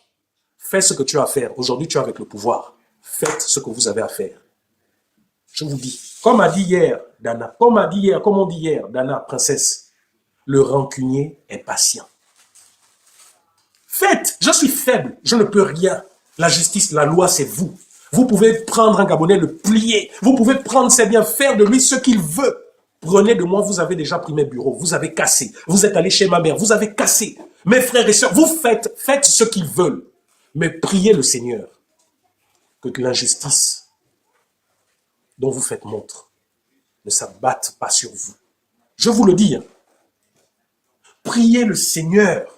fais ce que tu as à faire. Aujourd'hui, tu es avec le pouvoir. Faites ce que vous avez à faire. Je vous dis, comme a dit hier Dana, comme on dit hier, Dana, princesse, le rancunier est patient. Faites, je suis faible, je ne peux rien. La justice, la loi, c'est vous. Vous pouvez prendre un Gabonais, le plier. Vous pouvez prendre ses biens, faire de lui ce qu'il veut. Prenez de moi, vous avez déjà pris mes bureaux, vous avez cassé. Vous êtes allé chez ma mère, vous avez cassé. Mes frères et sœurs, vous faites ce qu'ils veulent. Mais priez le Seigneur que l'injustice dont vous faites montre ne s'abatte pas sur vous. Je vous le dis, hein. Priez le Seigneur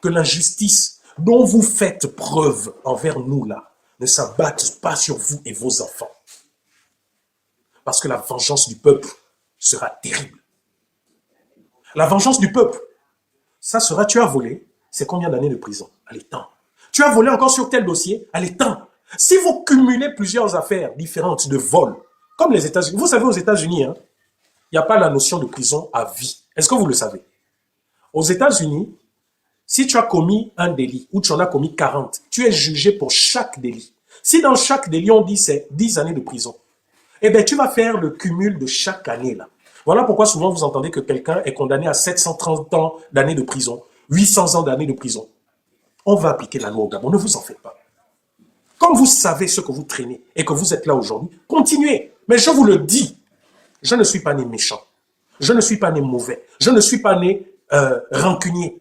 que l'injustice dont vous faites preuve envers nous là ne s'abatte pas sur vous et vos enfants. Parce que la vengeance du peuple sera terrible. La vengeance du peuple, ça sera, tu as volé, c'est combien d'années de prison? Allez, tant. Tu as volé encore sur tel dossier? Allez, tant. Si vous cumulez plusieurs affaires différentes de vol, comme les États-Unis, vous savez aux États-Unis, hein, il n'y a pas la notion de prison à vie. Est-ce que vous le savez? Aux États-Unis, si tu as commis un délit ou tu en as commis 40, tu es jugé pour chaque délit. Si dans chaque délit, on dit c'est 10 années de prison, eh bien, tu vas faire le cumul de chaque année là. Voilà pourquoi souvent vous entendez que quelqu'un est condamné à 730 ans d'années de prison, 800 ans d'années de prison. On va appliquer la loi au Gabon, ne vous en faites pas. Comme vous savez ce que vous traînez et que vous êtes là aujourd'hui, continuez. Mais je vous le dis, je ne suis pas né méchant. Je ne suis pas né mauvais. Je ne suis pas né rancunier.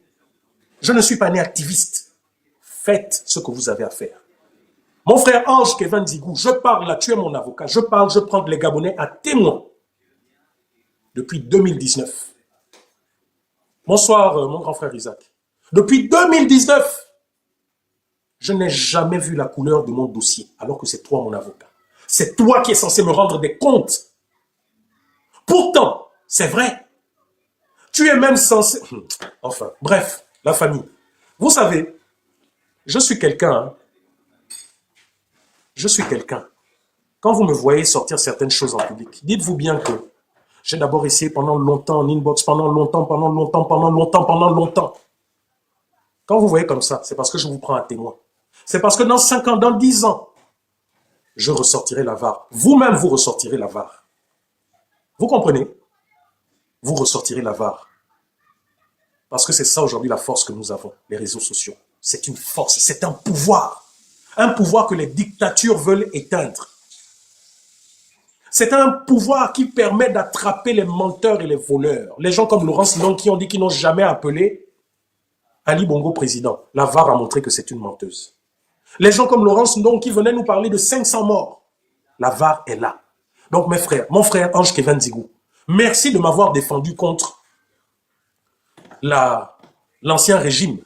Je ne suis pas né activiste. Faites ce que vous avez à faire. Mon frère Ange Kevin Zigou, je parle là, tu es mon avocat. Je parle, je prends les Gabonais à témoin. Depuis 2019. Bonsoir, mon grand frère Isaac. Depuis 2019, je n'ai jamais vu la couleur de mon dossier, alors que c'est toi mon avocat. C'est toi qui es censé me rendre des comptes. Pourtant, c'est vrai. Tu es même censé... Enfin, bref, la famille. Vous savez, je suis quelqu'un. Hein. Je suis quelqu'un. Quand vous me voyez sortir certaines choses en public, dites-vous bien que j'ai d'abord essayé pendant longtemps en inbox, pendant longtemps. Quand vous voyez comme ça, c'est parce que je vous prends à témoin. C'est parce que dans 5 ans, dans 10 ans, je ressortirai la VAR. Vous-même, vous ressortirez la VAR. Vous comprenez? Vous ressortirez la VAR. Parce que c'est ça aujourd'hui la force que nous avons, les réseaux sociaux. C'est une force, c'est un pouvoir. Un pouvoir que les dictatures veulent éteindre. C'est un pouvoir qui permet d'attraper les menteurs et les voleurs. Les gens comme Laurence Long qui ont dit qu'ils n'ont jamais appelé Ali Bongo président. La VAR a montré que c'est une menteuse. Les gens comme Laurence Long qui venaient nous parler de 500 morts. La VAR est là. Donc mes frères, mon frère Ange Kevin Zigou, merci de m'avoir défendu contre l'ancien régime.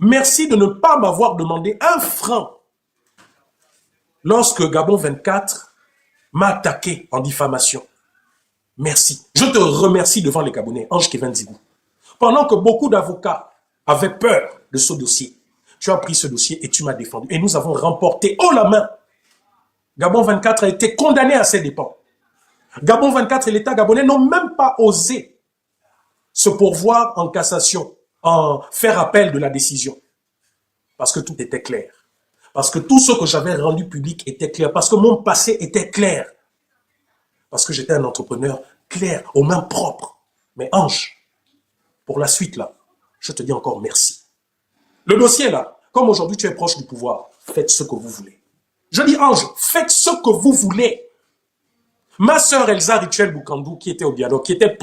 Merci de ne pas m'avoir demandé un franc lorsque Gabon 24 m'a attaqué en diffamation. Merci. Je te remercie devant les Gabonais, Ange Kevin Zigou. Pendant que beaucoup d'avocats avaient peur de ce dossier, tu as pris ce dossier et tu m'as défendu. Et nous avons remporté haut la main. Gabon 24 a été condamné à ses dépens. Gabon 24 et l'État gabonais n'ont même pas osé se pourvoir en cassation, en faire appel de la décision. Parce que tout était clair. Parce que tout ce que j'avais rendu public était clair. Parce que mon passé était clair. Parce que j'étais un entrepreneur clair, aux mains propres. Mais Ange, pour la suite là, je te dis encore merci. Le dossier là, comme aujourd'hui tu es proche du pouvoir, faites ce que vous voulez. Je dis Ange, faites ce que vous voulez. Ma sœur Elsa Rituel Boukandou, qui était au dialogue, qui était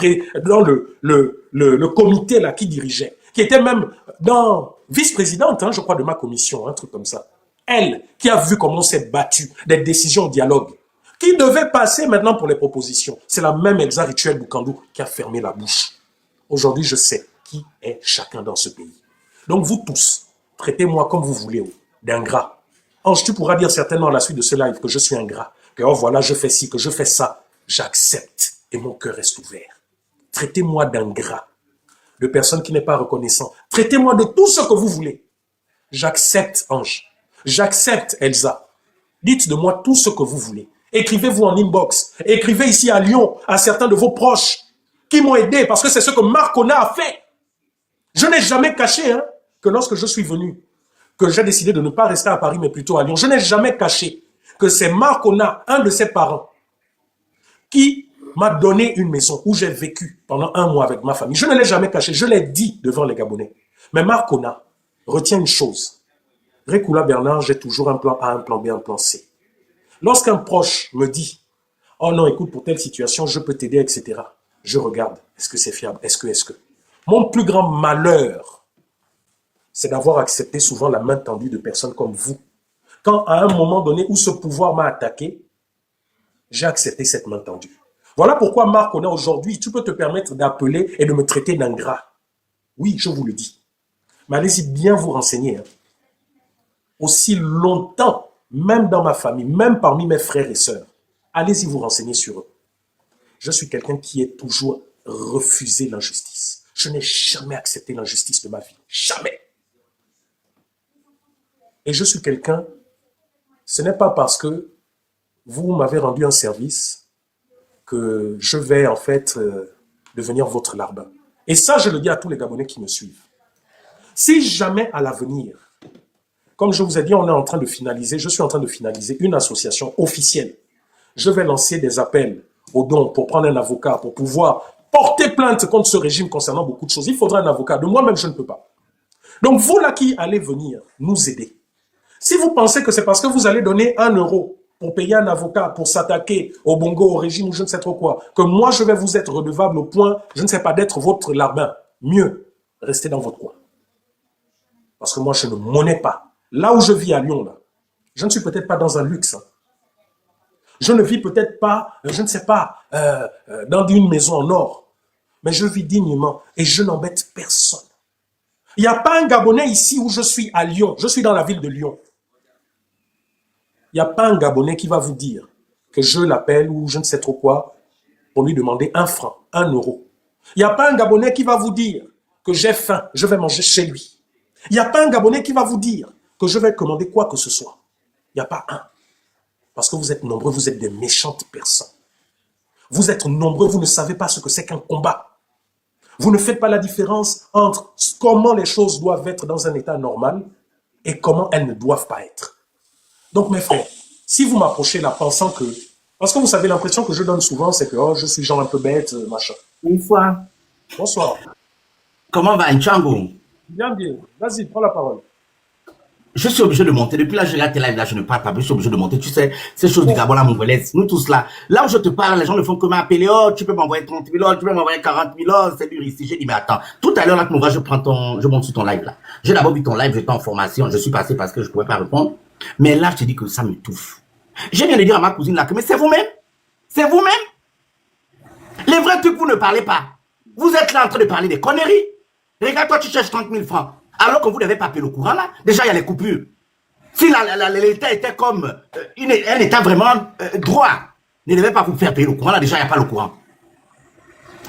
dans le comité là, qui dirigeait, qui était même dans vice-présidente, hein, je crois, de ma commission, un truc comme ça. Elle, qui a vu comment on s'est battu, des décisions au dialogue, qui devait passer maintenant pour les propositions. C'est la même Elsa Rituel Boukandou qui a fermé la bouche. Aujourd'hui, je sais qui est chacun dans ce pays. Donc vous tous, traitez-moi comme vous voulez, d'ingrat. Ange, tu pourras dire certainement à la suite de ce live que je suis ingrat, que oh voilà, je fais ci, que je fais ça. J'accepte et mon cœur reste ouvert. Traitez-moi d'ingrat, de personne qui n'est pas reconnaissant. Traitez-moi de tout ce que vous voulez. J'accepte, Ange. J'accepte, Elsa. Dites de moi tout ce que vous voulez. Écrivez-vous en inbox. Écrivez ici à Lyon à certains de vos proches qui m'ont aidé parce que c'est ce que Marcona a fait. Je n'ai jamais caché que lorsque je suis venu, que j'ai décidé de ne pas rester à Paris mais plutôt à Lyon, je n'ai jamais caché que c'est Marcona, un de ses parents, qui m'a donné une maison où j'ai vécu pendant 1 mois avec ma famille. Je ne l'ai jamais caché, je l'ai dit devant les Gabonais. Mais Marcona retient une chose. Rekula Bernard, j'ai toujours un plan A, un plan B, un plan C. Lorsqu'un proche me dit « Oh non, écoute, pour telle situation, je peux t'aider, etc. » Je regarde. Est-ce que c'est fiable? Est-ce que mon plus grand malheur, c'est d'avoir accepté souvent la main tendue de personnes comme vous. Quand à un moment donné où ce pouvoir m'a attaqué, j'ai accepté cette main tendue. Voilà pourquoi Marc, on a aujourd'hui, tu peux te permettre d'appeler et de me traiter d'ingrat. Oui, je vous le dis. Mais allez-y bien vous renseigner. Aussi longtemps, même dans ma famille, même parmi mes frères et sœurs, allez-y vous renseigner sur eux. Je suis quelqu'un qui est toujours refusé l'injustice. Je n'ai jamais accepté l'injustice de ma vie. Jamais. Et je suis quelqu'un, ce n'est pas parce que vous m'avez rendu un service que je vais en fait devenir votre larbin. Et ça, je le dis à tous les Gabonais qui me suivent. Si jamais à l'avenir, comme je vous ai dit, on est en train de finaliser, je suis en train de finaliser une association officielle. Je vais lancer des appels aux dons pour prendre un avocat, pour pouvoir porter plainte contre ce régime concernant beaucoup de choses. Il faudra un avocat. De moi-même, je ne peux pas. Donc, vous là qui allez venir nous aider, si vous pensez que c'est parce que vous allez donner 1 euro pour payer un avocat, pour s'attaquer au Bongo, au régime ou je ne sais trop quoi, que moi je vais vous être redevable au point, je ne sais pas, d'être votre larbin, mieux, restez dans votre coin. Parce que moi je ne monnais pas. Là où je vis à Lyon, là, je ne suis peut-être pas dans un luxe. Je ne vis peut-être pas, je ne sais pas, dans une maison en or. Mais je vis dignement et je n'embête personne. Il n'y a pas un Gabonais ici où je suis à Lyon. Je suis dans la ville de Lyon. Il n'y a pas un Gabonais qui va vous dire que je l'appelle ou je ne sais trop quoi pour lui demander 1 franc, 1 euro. Il n'y a pas un Gabonais qui va vous dire que j'ai faim, je vais manger chez lui. Il n'y a pas un Gabonais qui va vous dire que je vais commander quoi que ce soit. Il n'y a pas un. Parce que vous êtes nombreux, vous êtes des méchantes personnes. Vous êtes nombreux, vous ne savez pas ce que c'est qu'un combat. Vous ne faites pas la différence entre comment les choses doivent être dans un état normal et comment elles ne doivent pas être. Donc mes frères, si vous m'approchez là pensant que... Parce que vous savez, l'impression que je donne souvent, c'est que oh, je suis genre un peu bête, machin. Une fois. Bonsoir. Comment va Nchango? Bien, bien. Vas-y, prends la parole. Je suis obligé de monter. Depuis là, je regarde tes lives, là, je ne parle pas, mais je suis obligé de monter. Tu sais, ces choses du Gabon, la mongolaise, nous tous là. Là où je te parle, les gens ne font que m'appeler, oh, tu peux m'envoyer 30 000, oh, tu peux m'envoyer 40 000, oh, c'est dur ici. J'ai dit, mais attends. Tout à l'heure, là, tu me vois, je monte sur ton live, là. J'ai d'abord vu ton live, j'étais en formation, je suis passé parce que je ne pouvais pas répondre. Mais là, je te dis que ça me touche. Je viens de dire à ma cousine là que, mais c'est vous-même. C'est vous-même. Les vrais trucs, vous ne parlez pas. Vous êtes là en train de parler des conneries. Regarde, toi, tu cherches 30 000 francs. Alors que vous n'avez pas payé le courant, là. Déjà, il y a les coupures. Si l'État était comme un État vraiment droit, ne devait pas vous faire payer le courant. Là, déjà, il n'y a pas le courant.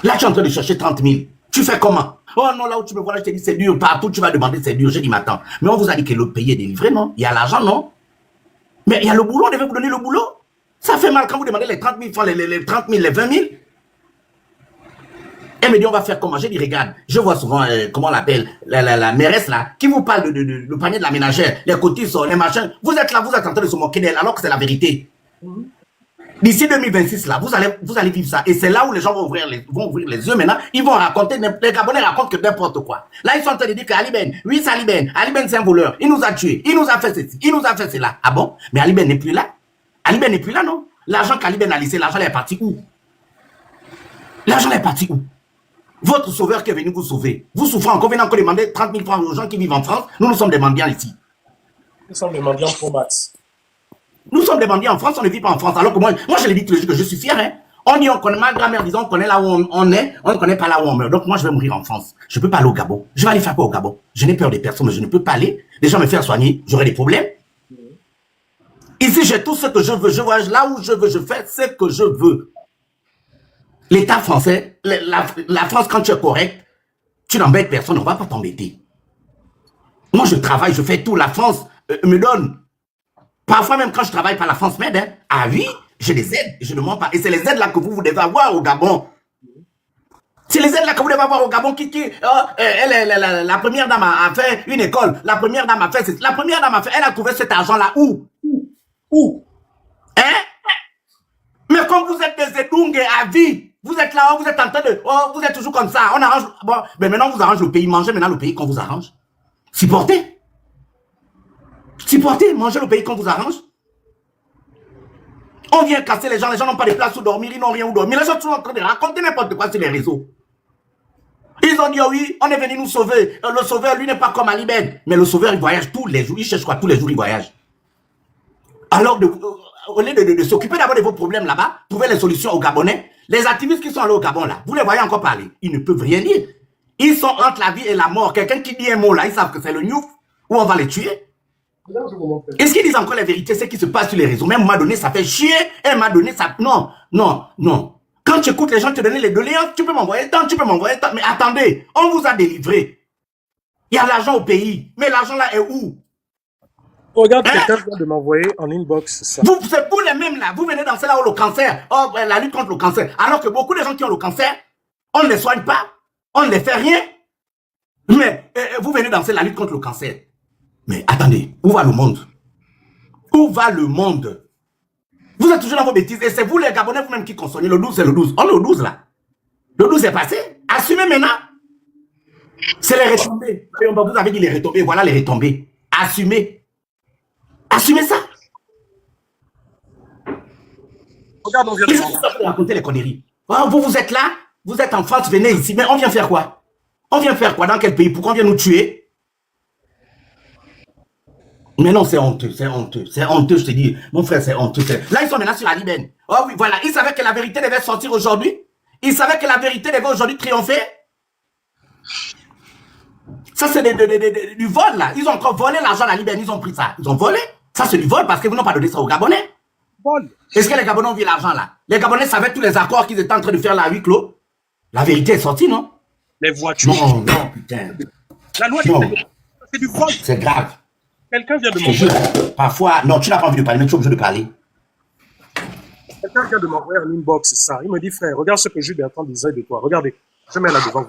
Là, tu es en train de chercher 30 000. Tu fais comment? Oh non, là où tu me vois, là, je te dis, c'est dur. Partout, tu vas demander, c'est dur. J'ai dit, mais attends. Mais on vous a dit que le pays est délivré, non? Il y a l'argent, non? Mais il y a le boulot, on devait vous donner le boulot. Ça fait mal quand vous demandez les 30 000 francs, les 30 000, les 20 000. Elle me dit, on va faire comment? J'ai dit, regarde, je vois souvent, comment on l'appelle, la mairesse là, qui vous parle le panier de la ménagère, les cotises, les machins. Vous êtes là, vous êtes en train de se moquer d'elle, alors que c'est la vérité. D'ici 2026 là, vous allez vivre ça. Et c'est là où les gens vont ouvrir les yeux maintenant. Ils vont raconter, les Gabonais racontent que n'importe quoi. Là, ils sont en train de dire qu'Ali Ben, oui, c'est Ali Ben. Ali Ben, c'est un voleur. Il nous a tués. Il nous a fait ceci. Il nous a fait cela. Ah bon? Mais Ali Ben n'est plus là. Ali Ben n'est plus là, non? L'argent qu'Ali Ben a laissé, l'argent est parti où? L'argent est parti où? Votre sauveur qui est venu vous sauver. Vous souffrez encore, venez encore demander 30 000 francs aux gens qui vivent en France. Nous sommes des mendiants ici. Nous sommes des mendiants pro max. Nous sommes des mendiants en France, on ne vit pas en France. Alors que moi je l'ai dit tous les jours que je suis fier. Hein. On dit, on connaît, ma grand-mère disant, on connaît là où on est, on ne connaît pas là où on meurt. Donc moi, je vais mourir en France. Je ne peux pas aller au Gabon. Je vais aller faire quoi au Gabon? Je n'ai peur des personnes, mais je ne peux pas aller. Les gens me faire soigner, j'aurai des problèmes. Ici, j'ai tout ce que je veux. Je voyage là où je veux. Je fais ce que je veux. L'État français, la France, quand tu es correct, tu n'embêtes personne, on ne va pas t'embêter. Moi, je travaille, je fais tout. La France me donne. Parfois, même quand je travaille, pas la France m'aide. Hein. Ah oui, je les aide, je ne mens pas. Et c'est les aides là que vous devez avoir au Gabon. C'est les aides là que vous devez avoir au Gabon. La première dame a fait une école. La première dame a fait... Elle a trouvé cet argent-là où? Où? Hein? Mais comme vous êtes des édungues à vie, vous êtes là, vous êtes en train de... Oh, vous êtes toujours comme ça. On arrange... Bon, mais maintenant, vous arrangez le pays. Mangez maintenant le pays qu'on vous arrange. Supportez. Supportez. Mangez le pays qu'on vous arrange. On vient casser les gens n'ont pas de place où dormir, ils n'ont rien où dormir. Les gens sont en train de raconter n'importe quoi sur les réseaux. Ils ont dit, oh oui, on est venu nous sauver. Le sauveur, lui, n'est pas comme Ali Ben. Mais le sauveur, il voyage tous les jours. Il cherche quoi? Tous les jours, il voyage. Alors, au lieu de s'occuper d'abord de vos problèmes là-bas, trouver les solutions aux Gabonais, les activistes qui sont allés au Gabon là, vous les voyez encore parler. Ils ne peuvent rien dire. Ils sont entre la vie et la mort. Quelqu'un qui dit un mot là, ils savent que c'est le Niouf, ou on va les tuer. Est-ce qu'ils disent encore la vérité, ce qui se passe sur les réseaux? Même à un moment donné, ça fait chier. Et à un moment donné, ça... Non, non, non. Quand tu écoutes les gens te donner les doléances, tu peux m'envoyer tant, tu peux m'envoyer tant. Mais attendez, on vous a délivré. Il y a l'argent au pays. Mais l'argent là est où? Regarde, quelqu'un vient de m'envoyer en inbox ça. C'est vous les mêmes là. Vous venez danser là où le cancer. Oh, la lutte contre le cancer. Alors que beaucoup de gens qui ont le cancer, on ne les soigne pas. On ne les fait rien. Mais vous venez danser la lutte contre le cancer. Mais attendez, où va le monde? Où va le monde? Vous êtes toujours dans vos bêtises. Et c'est vous les Gabonais vous-même qui consommez. Le 12, c'est le 12. On est au 12 là. Le 12 est passé. Assumez maintenant. C'est les retombées. Vous avez dit les retombées. Voilà les retombées. Assumez. Assumez ça. Regarde, on vient de raconter les conneries. Oh, vous êtes là. Vous êtes en France. Venez ici. Mais on vient faire quoi? On vient faire quoi? Dans quel pays? Pourquoi on vient nous tuer? Mais non, c'est honteux, c'est honteux, c'est honteux, je te dis. Mon frère, c'est honteux. Là, ils sont maintenant sur Ali Ben. Oh oui, voilà. Ils savaient que la vérité devait sortir aujourd'hui. Ils savaient que la vérité devait aujourd'hui triompher. Ça, c'est du vol, là. Ils ont encore volé l'argent d'Ali Ben. Ils ont pris ça. Ils ont volé. Ça, c'est du vol parce que vous n'avez pas donné ça aux Gabonais. Est-ce que les Gabonais ont vu l'argent, là? Les Gabonais savaient tous les accords qu'ils étaient en train de faire là à huis clos. La vérité est sortie, non? Les voitures. Non, non, putain. La loi, c'est du vol. C'est grave. Quelqu'un vient de m'envoyer. Parfois, non, tu n'as pas envie de parler, mais tu es obligé de parler. Quelqu'un vient de m'envoyer un inbox ça. Il me dit, frère, regarde ce que Jules Bertrand disait de toi. Regardez, je mets là devant vous.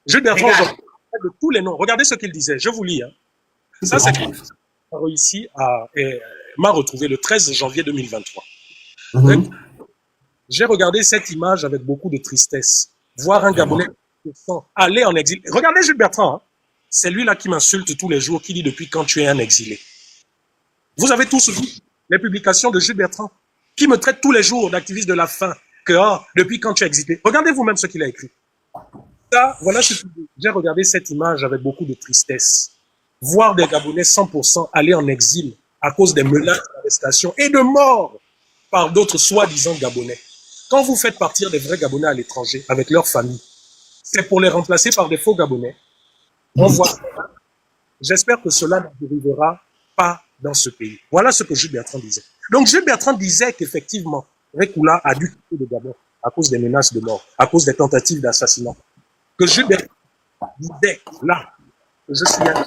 Jules Bertrand, de tous les noms. Regardez ce qu'il disait. Je vous lis. Hein. Ça, c'est qu'il a réussi à m'a retrouvé le 13 janvier 2023. J'ai regardé cette image avec beaucoup de tristesse. Voir un Gabonais aller en exil. Regardez Jules Bertrand. Hein. C'est lui-là qui m'insulte tous les jours, qui dit depuis quand tu es un exilé. Vous avez tous vu les publications de Jules Bertrand, qui me traite tous les jours d'activiste de la faim, que depuis quand tu es exilé. Regardez vous-même ce qu'il a écrit. Ça, voilà ce qu'il dit. J'ai regardé cette image avec beaucoup de tristesse. Voir des Gabonais 100% aller en exil à cause des menaces d'arrestation et de mort par d'autres soi-disant Gabonais. Quand vous faites partir des vrais Gabonais à l'étranger avec leur famille, c'est pour les remplacer par des faux Gabonais. On voit. J'espère que cela n'arrivera pas dans ce pays. Voilà ce que Jules Bertrand disait. Donc Jules Bertrand disait qu'effectivement, Rekula a dû quitter le Gabon à cause des menaces de mort, à cause des tentatives d'assassinat. Que Jules Bertrand disait là, que je suis un...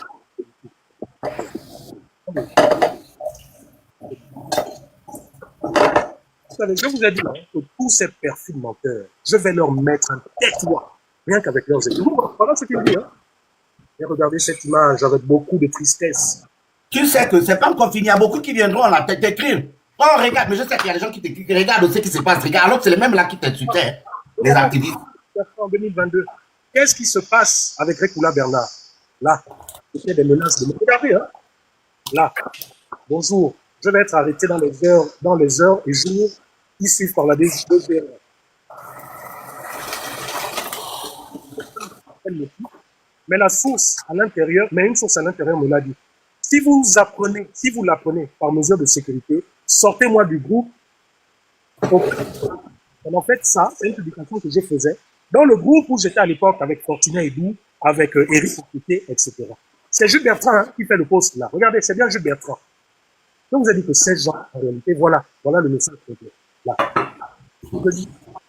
Vous savez, je vous ai dit hein, que tous ces perfides menteurs, je vais leur mettre un tais-toi, rien qu'avec leurs études. Voilà ce qu'il dit. Hein. Et regardez cette image avec beaucoup de tristesse. Tu sais que c'est pas encore fini. Il y a beaucoup qui viendront à la tête t'écrire. Oh, regarde, mais je sais qu'il y a des gens qui t'écrivent. Regarde ce qui se passe. Regarde, alors que c'est les mêmes là qui t'insultaient. Les activistes. En 2022, qu'est-ce qui se passe avec Rekula Bernard? Là, il y a des menaces de mort. Regardez, hein. Là, bonjour. Je vais être arrêté dans les heures et jours qui suivent par la décision de Mais la source à l'intérieur, mais une source à l'intérieur me l'a dit. Si vous l'apprenez par mesure de sécurité, sortez-moi du groupe. En fait, ça, c'est une publication que je faisais dans le groupe où j'étais à l'époque avec Fortuné Edou, avec Eric Fouquet, etc. C'est Jules Bertrand hein, qui fait le post là. Regardez, c'est bien Jules Bertrand. Donc vous avez dit que ces gens, en réalité, voilà le message complet. Là.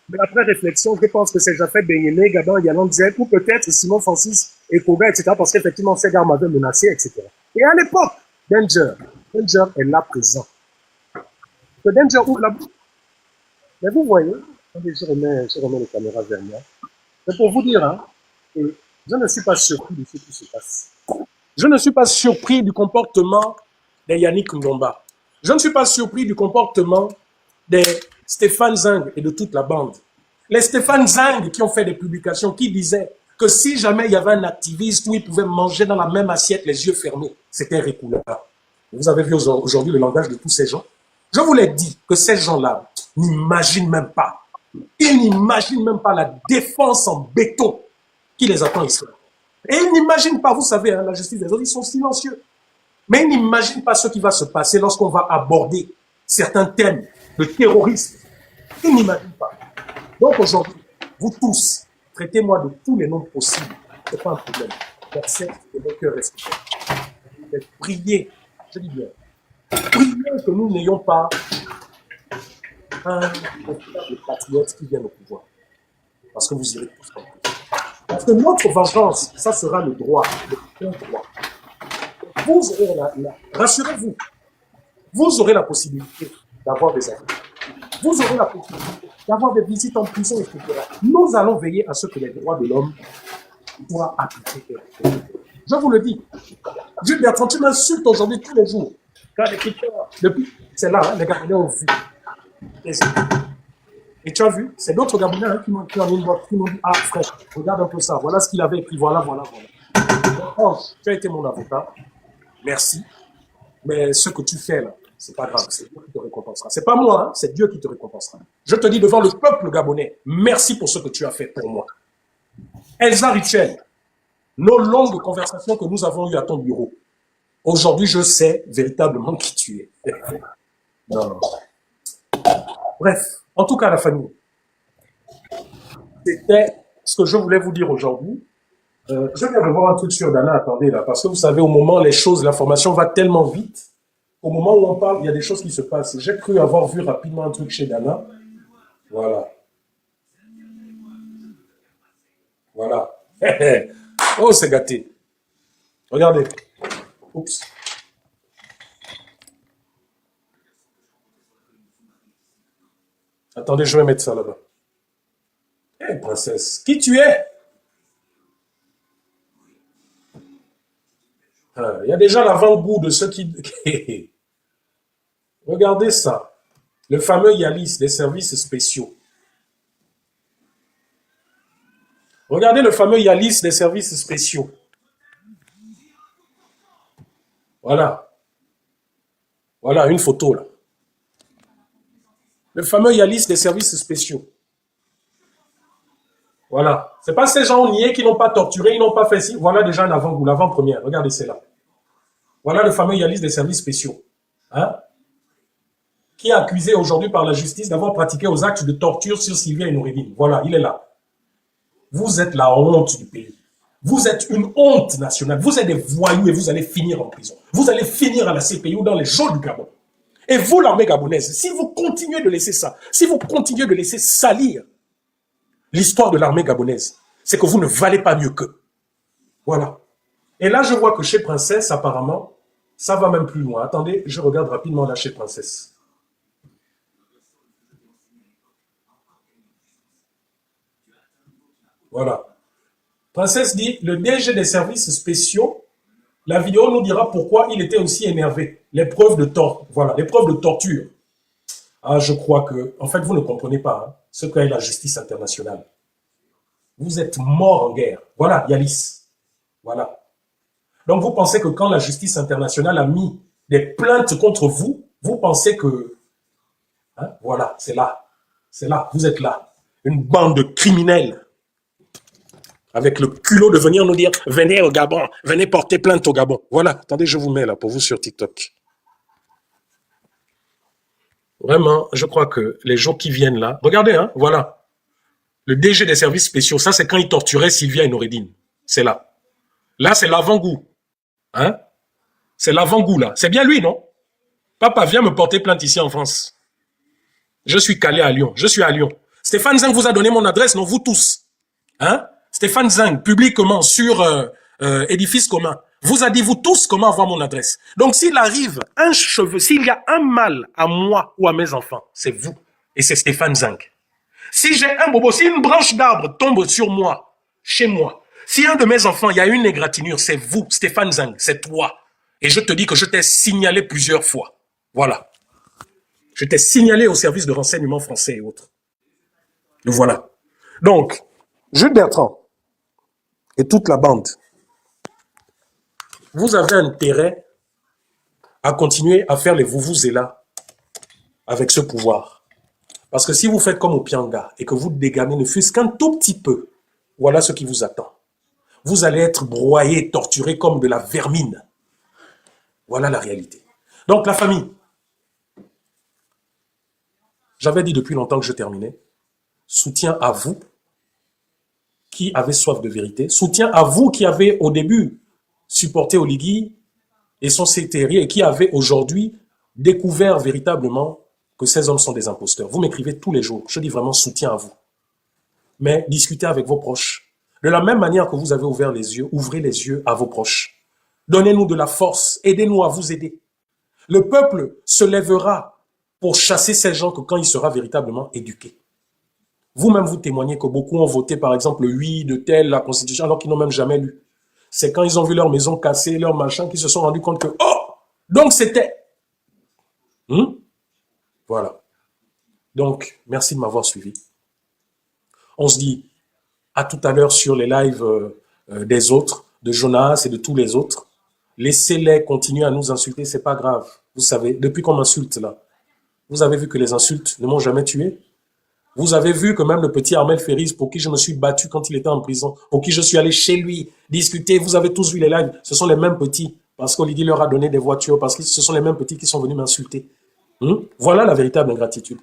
Mais après réflexion, je pense que c'est Jafet Benyene, Gabin Yalan Z, ou peut-être Simon Francis et Koga, etc. Parce qu'effectivement, ces gars m'avaient menacé, etc. Et à l'époque, Danger est là présent. Que Danger ouvre la bouche. Mais vous voyez, attendez, je remets les caméras vers moi. C'est pour vous dire, hein, que je ne suis pas surpris de ce qui se passe. Je ne suis pas surpris du comportement de Yannick Ngomba. Je ne suis pas surpris du comportement de Stéphane Zing et de toute la bande. Les Stéphane Zing qui ont fait des publications qui disaient que si jamais il y avait un activiste où ils pouvaient manger dans la même assiette les yeux fermés, c'était Récoula. Vous avez vu aujourd'hui le langage de tous ces gens. Je vous l'ai dit que ces gens-là n'imaginent même pas. Ils n'imaginent même pas la défense en béton qui les attend ici. Et ils n'imaginent pas, vous savez, hein, la justice des autres, ils sont silencieux. Mais ils n'imaginent pas ce qui va se passer lorsqu'on va aborder certains thèmes de terrorisme. Ils n'imaginent pas. Donc aujourd'hui, vous tous, traitez-moi de tous les noms possibles. Ce n'est pas un problème. J'accepte que mon cœur reste. Mais priez, je dis bien, priez que nous n'ayons pas un de patriotes qui viennent au pouvoir. Parce que vous irez tous en prison. Parce que notre vengeance, ça sera le droit, le bon droit. Vous aurez rassurez-vous, vous aurez la possibilité d'avoir des amis. Vous aurez la possibilité d'avoir des visites en prison, etc. Nous allons veiller à ce que les droits de l'homme soient appliqués. Je vous le dis. Jules Bertrand, tu m'insultes aujourd'hui tous les jours. Quand les critères, depuis, c'est là, hein, les Gabonais ont vu. Et tu as vu, c'est d'autres Gabonais hein, qui m'ont dit, ah frère, regarde un peu ça, voilà ce qu'il avait écrit, voilà. Donc, tu as été mon avocat, merci, mais ce que tu fais là, c'est pas grave, c'est Dieu qui te récompensera. C'est pas moi, hein, c'est Dieu qui te récompensera. Je te dis devant le peuple gabonais, merci pour ce que tu as fait pour moi. Elsa Richel, nos longues conversations que nous avons eues à ton bureau, aujourd'hui je sais véritablement qui tu es. Non. Bref, en tout cas la famille, c'était ce que je voulais vous dire aujourd'hui. Je viens de voir un truc sur Dana, attendez là, parce que vous savez, au moment, les choses, l'information va tellement vite, au moment où on parle, il y a des choses qui se passent. J'ai cru avoir vu rapidement un truc chez Dana. Voilà. Voilà. Oh, c'est gâté. Regardez. Oups. Attendez, je vais mettre ça là-bas. Hé, princesse, qui tu es? Il y a déjà l'avant-goût de ceux qui... Regardez ça. Le fameux Yalis des services spéciaux. Regardez le fameux Yalis des services spéciaux. Voilà. Voilà, une photo là. Le fameux Yalis des services spéciaux. Voilà. C'est pas ces gens niais qui n'ont pas torturé, ils n'ont pas fait ci. Voilà déjà un avant-goût, l'avant-première. Regardez, c'est là. Voilà le fameux Yalis des services spéciaux. Hein? Qui est accusé aujourd'hui par la justice d'avoir pratiqué aux actes de torture sur Sylvia et Noureddine. Voilà, il est là. Vous êtes la honte du pays. Vous êtes une honte nationale. Vous êtes des voyous et vous allez finir en prison. Vous allez finir à la CPI ou dans les geôles du Gabon. Et vous, l'armée gabonaise, si vous continuez de laisser ça, si vous continuez de laisser salir l'histoire de l'armée gabonaise, c'est que vous ne valez pas mieux qu'eux. Voilà. Et là, je vois que chez Princesse, apparemment, ça va même plus loin. Attendez, je regarde rapidement là chez Princesse. Voilà. Princesse dit, le DG des services spéciaux, la vidéo nous dira pourquoi il était aussi énervé. Les preuves de voilà, les preuves de torture. Ah, je crois que, en fait, vous ne comprenez pas hein, ce qu'est la justice internationale. Vous êtes mort en guerre. Voilà, Yalis. Voilà. Donc, vous pensez que quand la justice internationale a mis des plaintes contre vous, vous pensez que, hein, voilà, c'est là. C'est là, vous êtes là. Une bande de criminels. Avec le culot de venir nous dire, venez au Gabon, venez porter plainte au Gabon. Voilà, attendez, je vous mets là pour vous sur TikTok. Vraiment, je crois que les gens qui viennent là, regardez, hein, voilà. Le DG des services spéciaux, ça c'est quand il torturait Sylvia et Noureddine. C'est là. Là, c'est l'avant-goût. Hein? C'est l'avant-goût, là. C'est bien lui, non? Papa, viens me porter plainte ici en France. Je suis calé à Lyon. Je suis à Lyon. Stéphane Zeng vous a donné mon adresse, non, vous tous. Hein? Stéphane Zeng, publiquement, sur édifice commun, vous a dit, vous tous, comment avoir mon adresse. Donc, s'il arrive un cheveu, s'il y a un mal à moi ou à mes enfants, c'est vous. Et c'est Stéphane Zeng. Si j'ai un bobo, si une branche d'arbre tombe sur moi, chez moi, si un de mes enfants, il y a une égratignure, c'est vous, Stéphane Zeng, c'est toi. Et je te dis que je t'ai signalé plusieurs fois. Voilà. Je t'ai signalé au service de renseignement français et autres. Le voilà. Donc, Jules Bertrand et toute la bande, vous avez intérêt à continuer à faire les vous-vous-et-là avec ce pouvoir. Parce que si vous faites comme au Pianga et que vous dégamez ne fût-ce qu'un tout petit peu, voilà ce qui vous attend. Vous allez être broyé, torturé comme de la vermine. Voilà la réalité. Donc la famille, j'avais dit depuis longtemps que je terminais, soutien à vous qui avez soif de vérité, soutien à vous qui avez au début supporté Oligui et son secrétaire et qui avez aujourd'hui découvert véritablement que ces hommes sont des imposteurs. Vous m'écrivez tous les jours, je dis vraiment soutien à vous. Mais discutez avec vos proches. De la même manière que vous avez ouvert les yeux, ouvrez les yeux à vos proches. Donnez-nous de la force, aidez-nous à vous aider. Le peuple se lèvera pour chasser ces gens que quand il sera véritablement éduqué. Vous-même, vous témoignez que beaucoup ont voté, par exemple, le oui de telle, la Constitution, alors qu'ils n'ont même jamais lu. C'est quand ils ont vu leur maison cassée, leur machin, qu'ils se sont rendus compte que, oh, donc c'était. Voilà. Donc, merci de m'avoir suivi. On se dit à tout à l'heure sur les lives des autres, de Jonas et de tous les autres. Laissez-les continuer à nous insulter, c'est pas grave. Vous savez, depuis qu'on m'insulte là, vous avez vu que les insultes ne m'ont jamais tué. Vous avez vu que même le petit Armel Ferris, pour qui je me suis battu quand il était en prison, pour qui je suis allé chez lui discuter, vous avez tous vu les lives, ce sont les mêmes petits, parce qu'Olydie leur a donné des voitures, parce que ce sont les mêmes petits qui sont venus m'insulter. Voilà la véritable ingratitude.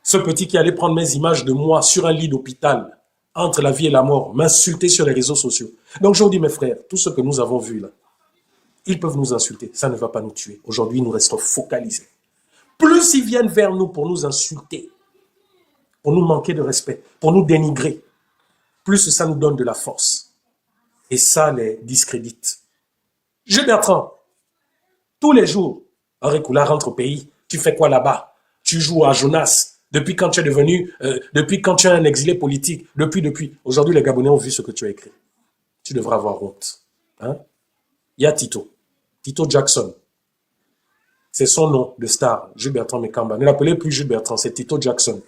Ce petit qui allait prendre mes images de moi sur un lit d'hôpital, entre la vie et la mort, m'insulter sur les réseaux sociaux. Donc je vous dis mes frères, tout ce que nous avons vu là, ils peuvent nous insulter, ça ne va pas nous tuer. Aujourd'hui, nous restons focalisés. Plus ils viennent vers nous pour nous insulter, pour nous manquer de respect, pour nous dénigrer, plus ça nous donne de la force. Et ça les discrédite. Jules Bertrand, tous les jours, Henri Coulard rentre au pays, tu fais quoi là-bas? Tu joues à Jonas. Depuis quand tu es devenu, depuis quand tu es un exilé politique, depuis. Aujourd'hui, les Gabonais ont vu ce que tu as écrit. Tu devras avoir honte. Hein? Il y a Tito Jackson. C'est son nom de star, Jules Bertrand Mekamba. Ne l'appelez plus Jules Bertrand, c'est Tito Jackson.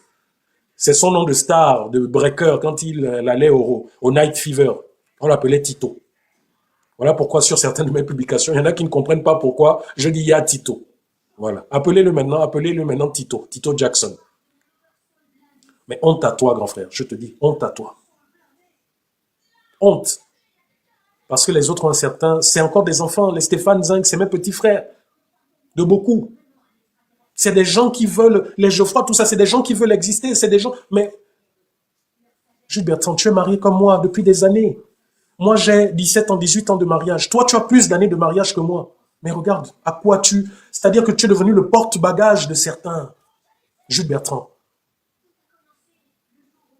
C'est son nom de star, de breaker, quand il allait au Night Fever. On l'appelait Tito. Voilà pourquoi sur certaines de mes publications, il y en a qui ne comprennent pas pourquoi je dis il y a Tito. Voilà. Appelez-le maintenant Tito Jackson. Mais honte à toi, grand frère. Je te dis, honte à toi. Honte. Parce que les autres ont un certain... C'est encore des enfants. Les Stéphane Zeng, c'est mes petits frères. De beaucoup. C'est des gens qui veulent... Les Geoffroy, tout ça, c'est des gens qui veulent exister. C'est des gens... Mais... Jules Bertrand, tu es marié comme moi depuis des années. Moi, j'ai 17 ans, 18 ans de mariage. Toi, tu as plus d'années de mariage que moi. Mais regarde, à quoi tu... C'est-à-dire que tu es devenu le porte-bagage de certains. Jules Bertrand.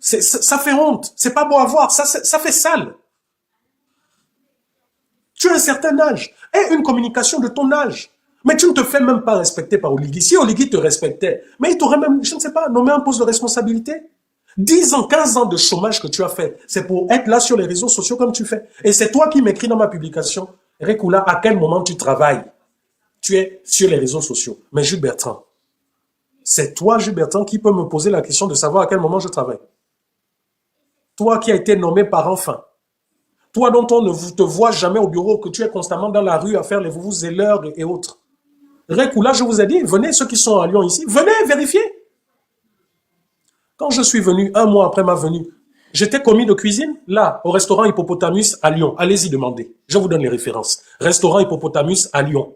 Ça fait honte. C'est pas beau à voir. Ça fait sale. Tu as un certain âge. Et une communication de ton âge. Mais tu ne te fais même pas respecter par Oligui. Si Oligui te respectait, mais il t'aurait même, je ne sais pas, nommé un poste de responsabilité. 10 ans, 15 ans de chômage que tu as fait, c'est pour être là sur les réseaux sociaux comme tu fais. Et c'est toi qui m'écris dans ma publication, Rekoula, à quel moment tu travailles? Tu es sur les réseaux sociaux. Mais Jules Bertrand, c'est toi, Jules Bertrand, qui peut me poser la question de savoir à quel moment je travaille. Toi qui as été nommé par enfant. Toi dont on ne te voit jamais au bureau, que tu es constamment dans la rue à faire les vous et l'heure et autres. Rekoula, je vous ai dit, venez ceux qui sont à Lyon ici, venez vérifier. Quand je suis venu, 1 mois après ma venue, j'étais commis de cuisine, là, au restaurant Hippopotamus à Lyon. Allez-y demander. Je vous donne les références. Restaurant Hippopotamus à Lyon.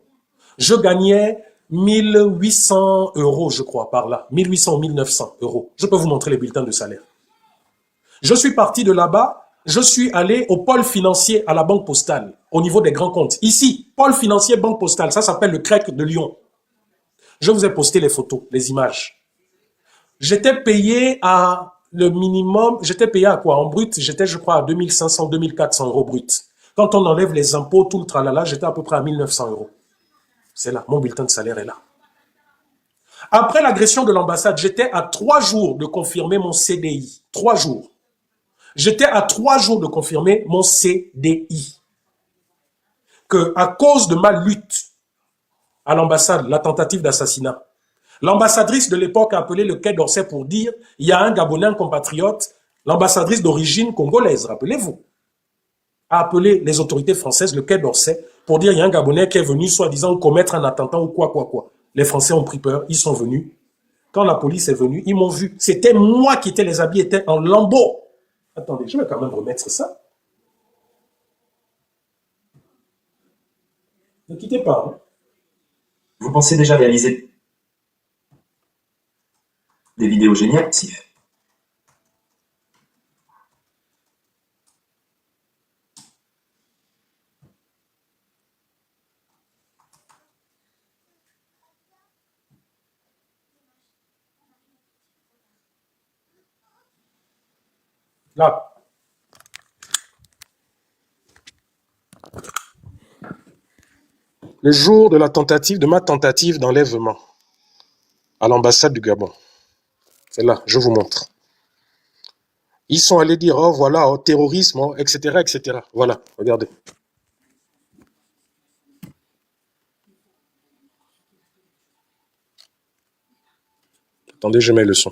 Je gagnais 1800 euros, je crois, par là. 1800 ou 1900 euros. Je peux vous montrer les bulletins de salaire. Je suis parti de là-bas, je suis allé au pôle financier à la Banque Postale, au niveau des grands comptes. Ici, pôle financier, Banque Postale, ça s'appelle le CREC de Lyon. Je vous ai posté les photos, les images. J'étais payé à le minimum, j'étais payé à quoi? En brut, j'étais, je crois, à 2500, 2400 euros brut. Quand on enlève les impôts, tout le tralala, j'étais à peu près à 1900 euros. C'est là, mon bulletin de salaire est là. Après l'agression de l'ambassade, j'étais à 3 jours de confirmer mon CDI. 3 jours. J'étais à 3 jours de confirmer mon CDI. Que, à cause de ma lutte à l'ambassade, la tentative d'assassinat, l'ambassadrice de l'époque a appelé le Quai d'Orsay pour dire il y a un Gabonais, un compatriote, l'ambassadrice d'origine congolaise, rappelez-vous, a appelé les autorités françaises, le Quai d'Orsay, pour dire il y a un Gabonais qui est venu soi-disant commettre un attentat ou quoi. Les Français ont pris peur, ils sont venus. Quand la police est venue, ils m'ont vu. C'était moi qui étais, les habits étaient en lambeaux. Attendez, je vais quand même remettre ça. Ne quittez pas. Hein. Vous pensez déjà réaliser des vidéos géniales, Sif? Là. Le jour de la tentative, de ma tentative d'enlèvement à l'ambassade du Gabon. C'est là, je vous montre. Ils sont allés dire, oh voilà, oh, terrorisme, oh, etc., etc. Voilà, regardez. Attendez, je mets le son.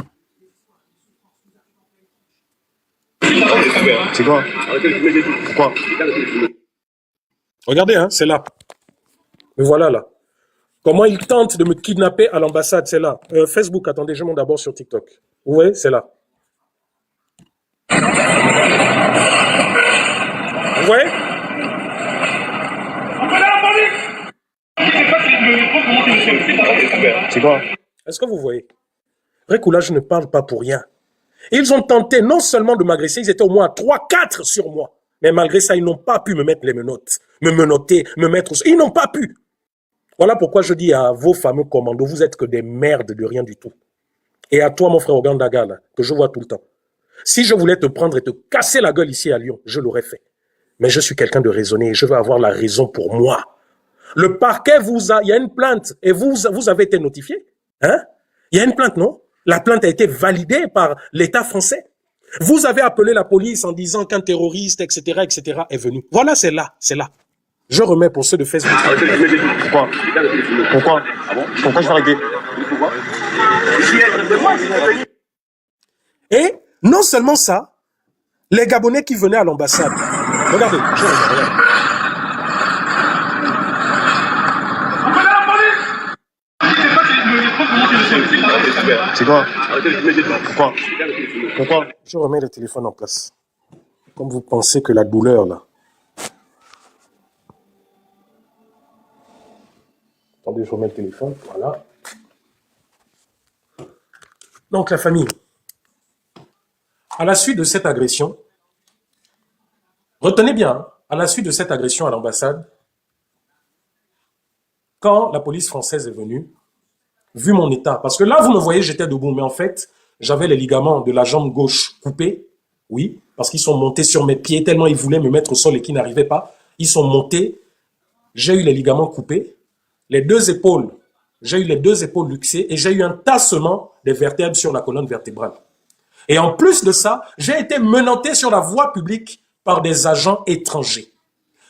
C'est quoi? Pourquoi? Regardez, hein, c'est là. Me voilà là. Comment ils tentent de me kidnapper à l'ambassade, c'est là. Facebook, attendez, je monte d'abord sur TikTok. Vous voyez, c'est là. Vous voyez? C'est quoi? Est-ce que vous voyez? Récoula, je ne parle pas pour rien. Ils ont tenté non seulement de m'agresser, ils étaient au moins 3, 4 sur moi. Mais malgré ça, ils n'ont pas pu me mettre les menottes, me menotter, me mettre... Ils n'ont pas pu. Voilà pourquoi je dis à vos fameux commandos, vous êtes que des merdes de rien du tout. Et à toi, mon frère Ogandaga, là, que je vois tout le temps. Si je voulais te prendre et te casser la gueule ici à Lyon, je l'aurais fait. Mais je suis quelqu'un de raisonné et je veux avoir la raison pour moi. Le parquet il y a une plainte et vous avez été notifié. Hein? Il y a une plainte, non? La plainte a été validée par l'État français. Vous avez appelé la police en disant qu'un terroriste, etc., etc., est venu. Voilà, c'est là, c'est là. Je remets pour ceux de Facebook. Pourquoi? Pourquoi je vais arrêter? Et non seulement ça, les Gabonais qui venaient à l'ambassade. Regardez, je regarde. C'est quoi? Pourquoi? Je remets le téléphone en place. Comme vous pensez que la douleur, là. Attendez, je remets le téléphone. Voilà. Donc, la famille. À la suite de cette agression, retenez bien, hein, à la suite de cette agression à l'ambassade, quand la police française est venue, vu mon état, parce que là, vous me voyez, j'étais debout, mais en fait, j'avais les ligaments de la jambe gauche coupés, oui, parce qu'ils sont montés sur mes pieds, tellement ils voulaient me mettre au sol et qu'ils n'arrivaient pas. Ils sont montés, j'ai eu les ligaments coupés, les 2 épaules, j'ai eu les 2 épaules luxées et j'ai eu un tassement des vertèbres sur la colonne vertébrale. Et en plus de ça, j'ai été menotté sur la voie publique par des agents étrangers.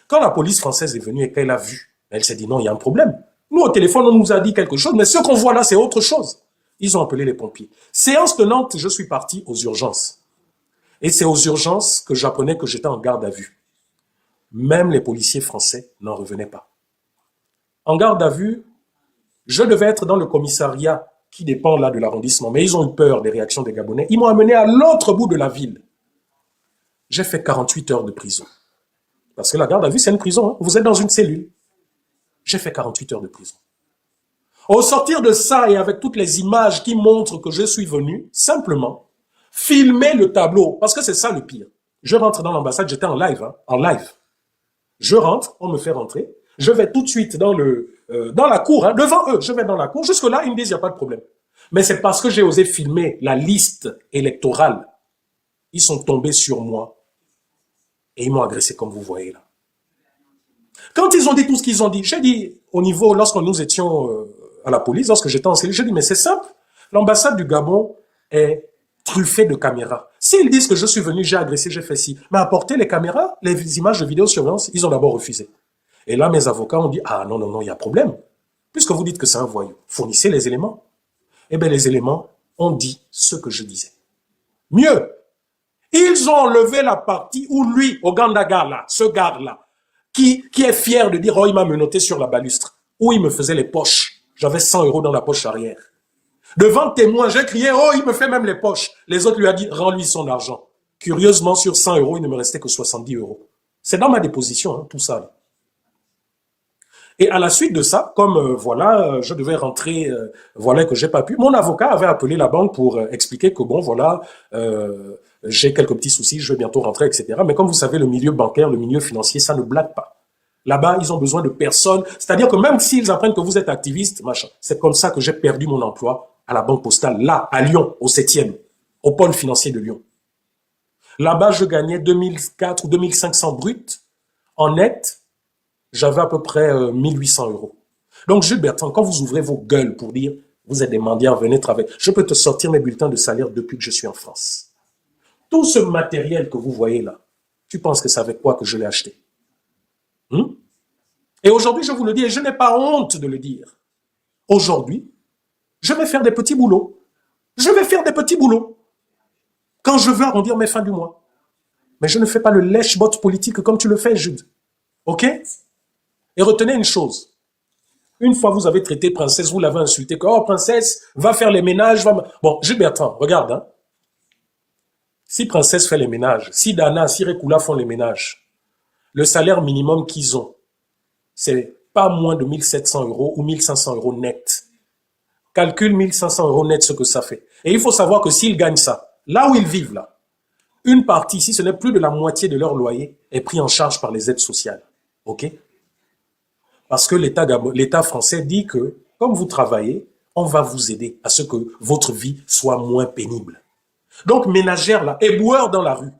Quand la police française est venue et qu'elle a vu, elle s'est dit non, il y a un problème. Nous, au téléphone, on nous a dit quelque chose, mais ce qu'on voit là, c'est autre chose. Ils ont appelé les pompiers. Séance tenante, je suis parti aux urgences. Et c'est aux urgences que j'apprenais que j'étais en garde à vue. Même les policiers français n'en revenaient pas. En garde à vue, je devais être dans le commissariat qui dépend là de l'arrondissement, mais ils ont eu peur des réactions des Gabonais. Ils m'ont amené à l'autre bout de la ville. J'ai fait 48 heures de prison. Parce que la garde à vue, c'est une prison. Hein. Vous êtes dans une cellule. J'ai fait 48 heures de prison. Au sortir de ça et avec toutes les images qui montrent que je suis venu, simplement, filmer le tableau, parce que c'est ça le pire. Je rentre dans l'ambassade, j'étais en live, hein, en live. Je rentre, on me fait rentrer, je vais tout de suite dans la cour, hein, devant eux, je vais dans la cour. Jusque-là, ils me disent, il n'y a pas de problème. Mais c'est parce que j'ai osé filmer la liste électorale. Ils sont tombés sur moi et ils m'ont agressé comme vous voyez là. Quand ils ont dit tout ce qu'ils ont dit, j'ai dit au niveau, lorsque nous étions à la police, lorsque j'étais en cellule, j'ai dit, mais c'est simple, l'ambassade du Gabon est truffée de caméras. S'ils disent que je suis venu, j'ai agressé, j'ai fait ci, mais apporter les caméras, les images de vidéosurveillance, ils ont d'abord refusé. Et là, mes avocats ont dit, ah non, non, non, il y a problème. Puisque vous dites que c'est un voyou, fournissez les éléments. Eh bien, les éléments ont dit ce que je disais. Mieux, ils ont enlevé la partie où lui, Ogandaga, là, ce garde-là, qui est fier de dire, oh, il m'a menotté sur la balustre, où il me faisait les poches. J'avais 100 € dans la poche arrière. Devant témoin, j'ai crié, oh, il me fait même les poches. Les autres lui ont dit, rends-lui son argent. Curieusement, sur 100 €, il ne me restait que 70 €. C'est dans ma déposition, hein, tout ça. Là. Et à la suite de ça, comme voilà, je devais rentrer, voilà que j'ai pas pu, mon avocat avait appelé la banque pour expliquer que bon, voilà, j'ai quelques petits soucis, je vais bientôt rentrer, etc. Mais comme vous savez, le milieu bancaire, le milieu financier, ça ne blague pas. Là-bas, ils ont besoin de personnes. C'est-à-dire que même s'ils apprennent que vous êtes activiste, machin, c'est comme ça que j'ai perdu mon emploi à la Banque Postale, là, à Lyon, au 7e, au pôle financier de Lyon. Là-bas, je gagnais 2004 ou 2500 bruts. En net, j'avais à peu près 1800 €. Donc, Jules Bertrand, quand vous ouvrez vos gueules pour dire, vous êtes des mendiants, venez travailler, je peux te sortir mes bulletins de salaire depuis que je suis en France. Tout ce matériel que vous voyez là, tu penses que c'est avec quoi que je l'ai acheté? Et aujourd'hui, je vous le dis, et je n'ai pas honte de le dire. Aujourd'hui, je vais faire des petits boulots. Je vais faire des petits boulots. Quand je veux arrondir mes fins du mois. Mais je ne fais pas le lèche-bot politique comme tu le fais, Jude. OK? Et retenez une chose. Une fois vous avez traité princesse, vous l'avez insulté, que, oh, princesse, va faire les ménages, va... Bon, Jules Bertrand, regarde, hein. Si princesse fait les ménages, si Dana, si Rekula font les ménages, le salaire minimum qu'ils ont, c'est pas moins de 1700 € ou 1500 € net. Calcule 1500 € net ce que ça fait. Et il faut savoir que s'ils gagnent ça, là où ils vivent là, une partie, si ce n'est plus de la moitié de leur loyer, est pris en charge par les aides sociales. OK? Parce que l'État français dit que, comme vous travaillez, on va vous aider à ce que votre vie soit moins pénible. Donc, ménagère là, éboueur dans la rue,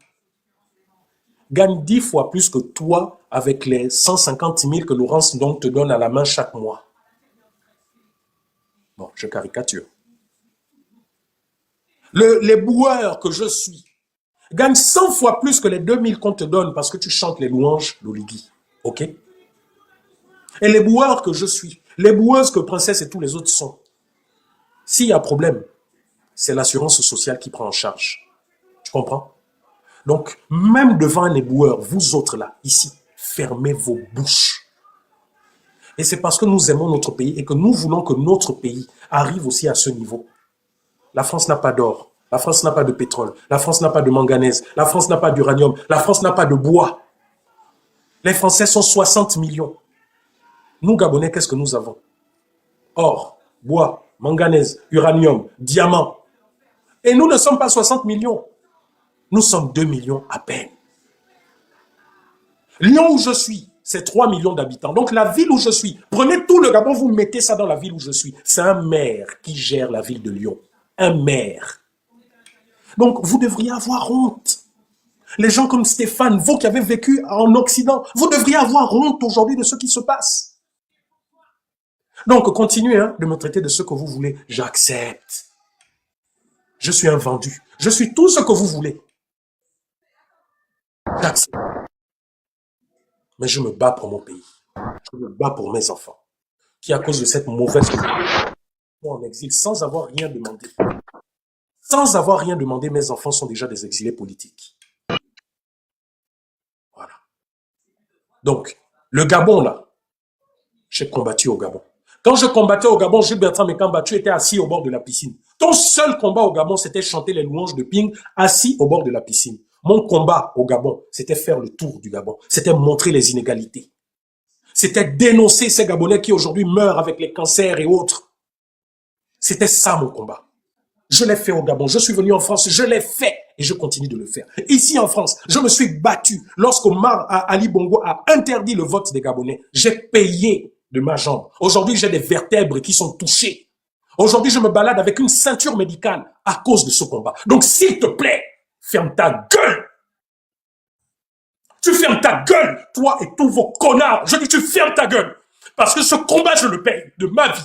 gagne 10 fois plus que toi avec les 150 000 que Laurence donc te donne à la main chaque mois. Bon, je caricature. Les boueurs que je suis gagnent 100 fois plus que les 2000 qu'on te donne parce que tu chantes les louanges d'Oligui. OK? Et les boueurs que je suis, les boueuses que Princesse et tous les autres sont, s'il y a problème, c'est l'assurance sociale qui prend en charge. Tu comprends? Donc, même devant un éboueur, vous autres là, ici, fermez vos bouches. Et c'est parce que nous aimons notre pays et que nous voulons que notre pays arrive aussi à ce niveau. La France n'a pas d'or, la France n'a pas de pétrole, la France n'a pas de manganèse, la France n'a pas d'uranium, la France n'a pas de bois. Les Français sont 60 millions. Nous, Gabonais, qu'est-ce que nous avons? Or, bois, manganèse, uranium, diamant. Et nous ne sommes pas 60 millions. Nous sommes 2 millions à peine. Lyon où je suis, c'est 3 millions d'habitants. Donc la ville où je suis, prenez tout le Gabon, vous mettez ça dans la ville où je suis. C'est un maire qui gère la ville de Lyon. Un maire. Donc vous devriez avoir honte. Les gens comme Stéphane, vous qui avez vécu en Occident, vous devriez avoir honte aujourd'hui de ce qui se passe. Donc continuez de me traiter de ce que vous voulez. J'accepte. Je suis un vendu. Je suis tout ce que vous voulez. J'accepte. Mais je me bats pour mon pays. Je me bats pour mes enfants. Qui, à cause de cette mauvaise sont en exil sans avoir rien demandé. Sans avoir rien demandé, mes enfants sont déjà des exilés politiques. Voilà. Donc, le Gabon, là, j'ai combattu au Gabon. Quand je combattais au Gabon, Jules Bertrand Mekamba, tu étais assis au bord de la piscine. Ton seul combat au Gabon, c'était chanter les louanges de Ping, assis au bord de la piscine. Mon combat au Gabon, c'était faire le tour du Gabon. C'était montrer les inégalités. C'était dénoncer ces Gabonais qui aujourd'hui meurent avec les cancers et autres. C'était ça mon combat. Je l'ai fait au Gabon, je suis venu en France, je l'ai fait et je continue de le faire. Ici en France, je me suis battu lorsqu'Omar Ali Bongo a interdit le vote des Gabonais. J'ai payé de ma jambe. Aujourd'hui, j'ai des vertèbres qui sont touchées. Aujourd'hui, je me balade avec une ceinture médicale à cause de ce combat. Donc, s'il te plaît, ferme ta gueule. Tu fermes ta gueule, toi et tous vos connards. Je dis, tu fermes ta gueule. Parce que ce combat, je le paye de ma vie.